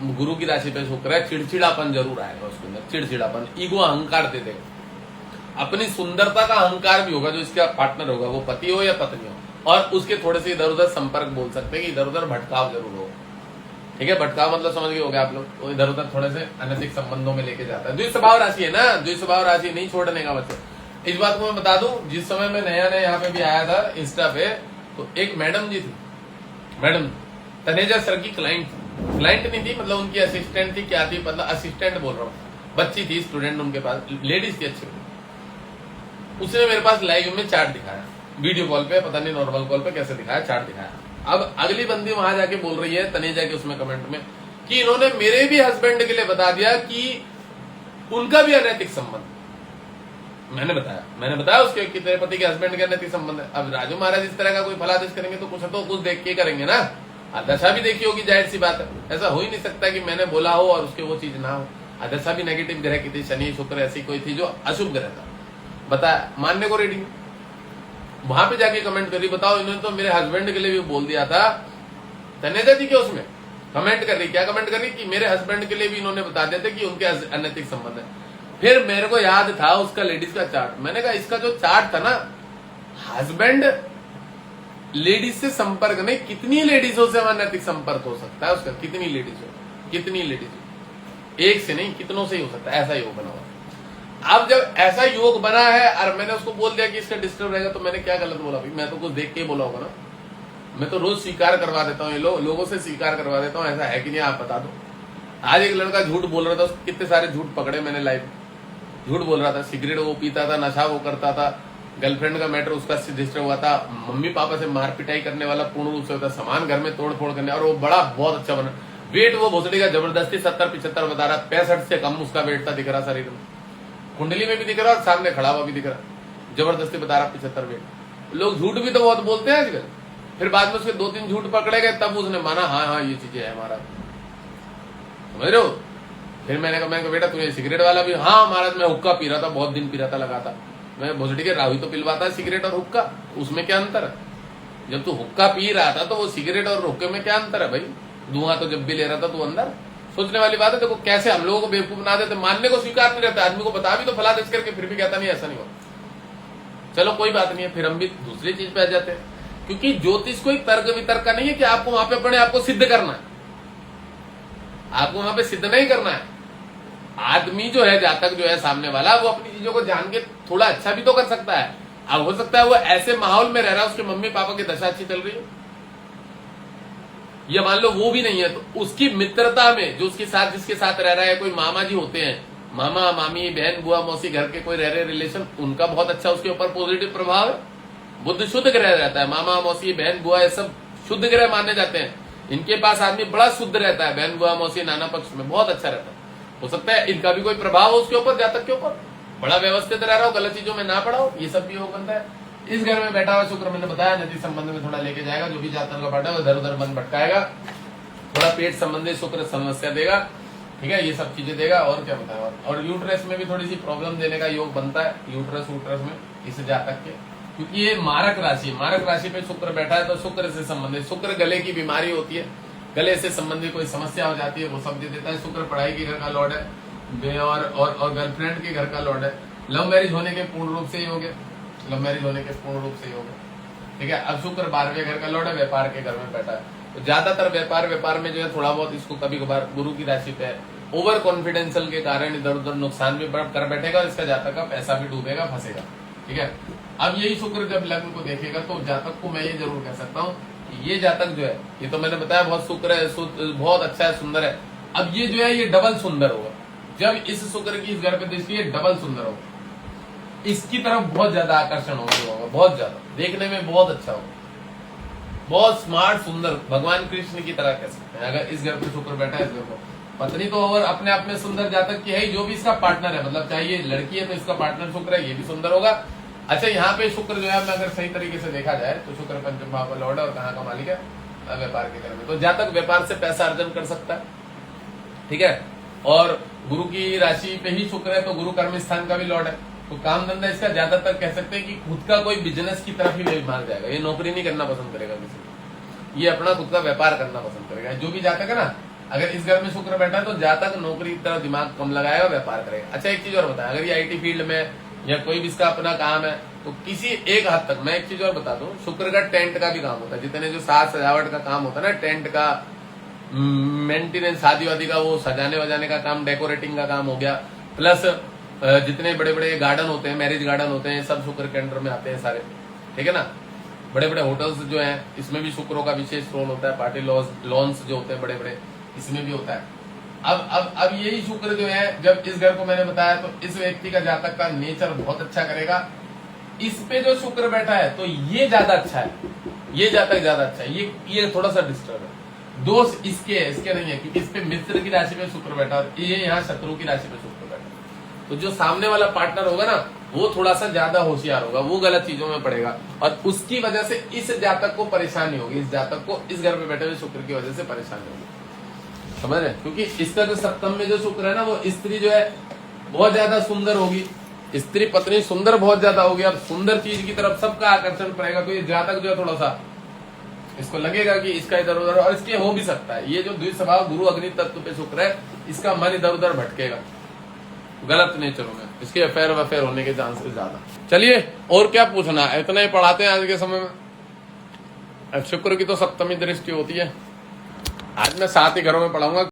गुरु की राशि पे शुक्र है, चिड़चिड़ापन जरूर आएगा उसके अंदर, चिड़चिड़ापन, ईगो, अहंकार दे देगा। अपनी सुंदरता का अहंकार भी होगा, जो इसका पार्टनर होगा, वो पति हो या पत्नी हो, और उसके थोड़े से इधर उधर संपर्क बोल सकते हैं कि इधर उधर भटकाव जरूर हो। ठीक है। भटकाव मतलब समझ गए हो गया आप लोग, तो इधर उधर थोड़े से अनैतिक संबंधों में लेके जाता है। द्विस्वभाव राशि है ना, द्विस्वभाव राशि नहीं छोड़ने का मतलब। इस बात को मैं बता दूं, जिस समय मैं नया नया यहाँ पे भी आया था इंस्टा पे, तो एक मैडम जी थी, मैडम तनेजा सर की क्लाइंट नहीं थी, मतलब उनकी असिस्टेंट थी, क्या थी, मतलब असिस्टेंट बोल रहा हूँ, बच्ची थी, स्टूडेंट उनके पास, लेडीज थी अच्छी। उसने मेरे पास लाइव में चार्ट दिखाया, वीडियो कॉल पे, पता नहीं नॉर्मल कॉल पे कैसे दिखाया, चार्ट दिखाया। अब अगली बंदी वहां जाके बोल रही है, तनेजा के उसमें कमेंट में, कि इन्होंने मेरे भी हस्बैंड के लिए बता दिया कि उनका भी अनैतिक संबंध। मैंने बताया उसके कि तेरे पति के हस्बैंड के अनैतिक संबंध है। अब राजू महाराज इस तरह का कोई फलादेश करेंगे तो कुछ देख के करेंगे ना, दशा भी देखी होगी, जाहिर सी बात है। ऐसा हो ही नहीं सकता कि मैंने बोला हो और उसके वो चीज ना हो। दशा भी नेगेटिव ग्रह की थी, शनि शुक्र ऐसी कोई थी जो अशुभ ग्रह था, बताया, मानने को रेडी। वहां पे जाके कमेंट करी, बताओ इन्होंने तो मेरे हस्बैंड के लिए भी बोल दिया था तनेजा जी क्या उसमें कमेंट कर रही, क्या कमेंट कर रही कि मेरे हस्बैंड के लिए भी इन्होंने बता दिया था कि उनके अनैतिक संबंध है। फिर मेरे को याद था उसका लेडीज का चार्ट, मैंने कहा इसका जो चार्ट था ना, हस्बैंड लेडीज से संपर्क नहीं, कितनी लेडीजों से अनैतिक संपर्क हो सकता है उसका, कितनी लेडीज एक से नहीं कितनों से ही हो सकता है, ऐसा योग बना हुआ। अब जब ऐसा योग बना है और मैंने उसको बोल दिया कि इसका डिस्टर्ब रहेगा, तो मैंने क्या गलत बोला भाई? मैं तो कुछ देख के बोला होगा ना, मैं तो रोज स्वीकार करवा देता हूँ, ये लोगों से स्वीकार करवा देता हूँ, ऐसा है कि नहीं आप बता दो। आज एक लड़का झूठ बोल रहा था, उसको कितने सारे झूठ पकड़े मैंने लाइव, झूठ बोल रहा था, सिगरेट वो पीता था, नशा वो करता था, गर्लफ्रेंड का मैटर उसका डिस्टर्ब हुआ था, मम्मी पापा से मार पिटाई करने वाला पूर्ण रूप से होता, सामान घर में तोड़ फोड़ करने, और वो बड़ा बहुत अच्छा बना, वेट वो भोसड़ी का जबरदस्ती 70-75 बता रहा, 65 से कम उसका वेट था, दिख रहा शरीर में, कुंडली में भी दिख रहा और सामने खड़ा हुआ भी दिख रहा, जबरदस्ती बता रहा 75 वेट। लोग झूठ भी तो बहुत बोलते हैं आजकल। फिर बाद में उसके 2-3 झूठ पकड़े गए, तब उसने माना हाँ ये चीजें है हमारा, समझ रहे हो। फिर मैंने कहा बेटा तुझे सिगरेट वाला भी, हाँ महाराज मैं हुक्का पी रहा था, बहुत दिन पी रहा था, लगा था। मैं भोसड़ी के राहु तो पिलवाता है सिगरेट और हुक्का, उसमें क्या अंतर है? जब तू हुक्का पी रहा था तो वो सिगरेट और हुक्के में क्या अंतर है भाई? धुआं तो जब भी ले रहा था तू अंदर। सोचने वाली बात है। देखो कैसे हम लोगों को बेवकूफ बना देते, मानने को स्वीकार नहीं रहता, आदमी को बता भी तो फला दे करके, फिर भी कहता नहीं ऐसा नहीं हुआ। चलो कोई बात नहीं है, फिर हम भी दूसरी चीज पे आ जाते हैं, क्योंकि ज्योतिष कोई तर्क वितर्क का नहीं है कि आपको वहां पे अपने आपको सिद्ध करना है, आपको वहां पे सिद्ध नहीं करना है। आदमी जो है, जातक जो है सामने वाला, वो अपनी चीजों को जान के थोड़ा अच्छा भी तो कर सकता है। अब हो सकता है वो ऐसे माहौल में रह रहा है, उसके मम्मी पापा की दशा अच्छी चल रही है, या मान लो वो भी नहीं है, तो उसकी मित्रता में जो उसके साथ जिसके साथ रह रहा है, कोई मामा जी होते हैं, मामा मामी बहन बुआ मौसी, घर के कोई रह रहे रिलेशन, उनका बहुत अच्छा उसके ऊपर पॉजिटिव प्रभाव है। बुद्ध शुद्ध ग्रह रहता है, मामा मौसी बहन बुआ ये सब शुद्ध ग्रह माने जाते हैं। इनके पास आदमी बड़ा शुद्ध रहता है, बहन बुआ मौसी नाना पक्ष में बहुत अच्छा रहता है। हो सकता है इनका भी कोई प्रभाव हो उसके ऊपर, जातक के ऊपर, बड़ा व्यवस्थित रह रहा हो, गलत चीजों में ना पड़ा हो, ये सब भी योग बनता है। इस घर में बैठा हुआ शुक्र मैंने बताया नदी संबंध में थोड़ा लेके जाएगा, जो भी जातक का बाटा है इधर उधर मन भटकाएगा, थोड़ा पेट संबंधी शुक्र समस्या देगा, ठीक है, ये सब चीजें देगा। और क्या बताया, और यूट्रस में भी थोड़ी सी प्रॉब्लम देने का योग बनता है, यूट्रस में इस जातक के, क्योंकि ये मारक राशि पे शुक्र बैठा है, तो शुक्र से संबंधित, शुक्र गले की बीमारी होती है, गले से संबंधित कोई समस्या हो जाती है, वो सब दे देता है। शुक्र पढ़ाई के घर का लॉर्ड है और गर्लफ्रेंड के घर का लॉर्ड है। लव मैरिज होने के पूर्ण रूप से योग है, लव मैरिज होने के पूर्ण रूप से योग है, ठीक है। अब शुक्र 12वें घर का लॉर्ड है, व्यापार के घर में बैठा है, तो ज्यादातर व्यापार में जो है थोड़ा बहुत इसको कभी कभार गुरु की राशि पे ओवर कॉन्फिडेंशियल के कारण इधर उधर नुकसान भी कर बैठेगा, और इसका जातक का पैसा भी डूबेगा, फंसेगा, ठीक है। अब यही शुक्र जब लग्न को देखेगा, तो जातक को मैं ये जरूर कह सकता हूँ, ये जातक जो है, ये तो मैंने बताया बहुत शुक्र है, बहुत अच्छा है, सुंदर है। अब ये जो है ये डबल सुंदर होगा, जब इस शुक्र की इस घर पे दृष्टि है, डबल सुंदर होगा, इसकी तरफ बहुत ज्यादा आकर्षण होगा, बहुत ज्यादा, देखने में बहुत अच्छा होगा, बहुत स्मार्ट सुंदर, भगवान कृष्ण की तरह कह सकते हैं। अगर इस घर पे शुक्र बैठा है, इस घर को पत्नी तो और अपने आप में सुंदर जातक की है, जो भी इसका पार्टनर है, मतलब चाहे ये लड़की है तो इसका पार्टनर शुक्र है, ये भी सुंदर होगा। अच्छा, यहाँ पे शुक्र जो है, अगर सही तरीके से देखा जाए तो शुक्र पंचम भाव का लॉर्ड है, और कहाँ का मालिक है, व्यापार के घर में, तो जातक व्यापार से पैसा अर्जन कर सकता है, ठीक है। और गुरु की राशि पे ही शुक्र है, तो गुरु कर्म स्थान का भी लॉर्ड है, तो काम धंधा इसका ज्यादातर कह सकते हैं कि खुद का कोई बिजनेस की तरफ ही भाग जाएगा, ये नौकरी नहीं करना पसंद करेगा किसी, ये अपना खुद का व्यापार करना पसंद करेगा। जो भी जातक है ना, अगर इस घर में शुक्र बैठा है, तो जातक नौकरी की तरफ दिमाग कम लगाएगा, व्यापार करेगा। अच्छा, एक चीज और बताया, अगर ये आईटी फील्ड में या कोई भी इसका अपना काम है, तो किसी एक हद तक मैं एक चीज और बता दूं, शुक्र का टेंट का भी काम होता है, जितने जो साज सजावट का काम होता है ना, टेंट का मेंटेनेंस, शादी वादी का वो सजाने वजाने का काम, डेकोरेटिंग का काम हो गया, प्लस जितने बड़े बड़े गार्डन होते हैं, मैरिज गार्डन होते हैं, सब शुक्र के अंडर में आते हैं सारे, ठीक है ना। बड़े बड़े होटल्स जो हैं, इसमें भी शुक्रों का विशेष रोल होता है, पार्टी लॉन्स जो होते हैं बड़े बड़े, इसमें भी होता है। अब यही शुक्र जो है, जब इस घर को मैंने बताया, तो इस व्यक्ति का जातक का नेचर बहुत अच्छा करेगा। इस पे जो शुक्र बैठा है, तो ये ज्यादा अच्छा है, ये जातक ज्यादा अच्छा है, ये थोड़ा सा डिस्टर्ब है। दोष इसके नहीं है, क्योंकि इस पे मित्र की राशि में शुक्र बैठा है, ये यहाँ शत्रु की राशि में शुक्र बैठा है, तो जो सामने वाला पार्टनर होगा ना, वो थोड़ा सा ज्यादा होशियार होगा, वो गलत चीजों में पड़ेगा, और उसकी वजह से इस जातक को परेशानी होगी, इस जातक को इस घर में बैठे हुए शुक्र की वजह से परेशानी होगी, समझ रहे? क्योंकि इसका जो सप्तम में जो शुक्र है ना, वो स्त्री जो है बहुत ज्यादा सुंदर होगी, स्त्री पत्नी सुंदर बहुत ज्यादा होगी। अब सुंदर चीज की तरफ सबका आकर्षण पड़ेगा, तो ये जातक जो है थोड़ा सा इसको लगेगा कि इसका इधर उधर, और इसके हो भी सकता है, ये जो द्विस्वभाव गुरु अग्नि तत्व पे शुक्र है, इसका मन इधर उधर भटकेगा, गलत नेचरों में, इसके अफेयर वफेयर होने के चांसेस ज्यादा। चलिए और क्या पूछना है, इतना ही पढ़ाते हैं आज के समय में। शुक्र की तो सप्तमी दृष्टि होती है, आज मैं 7 ही घरों में पढ़ाऊंगा।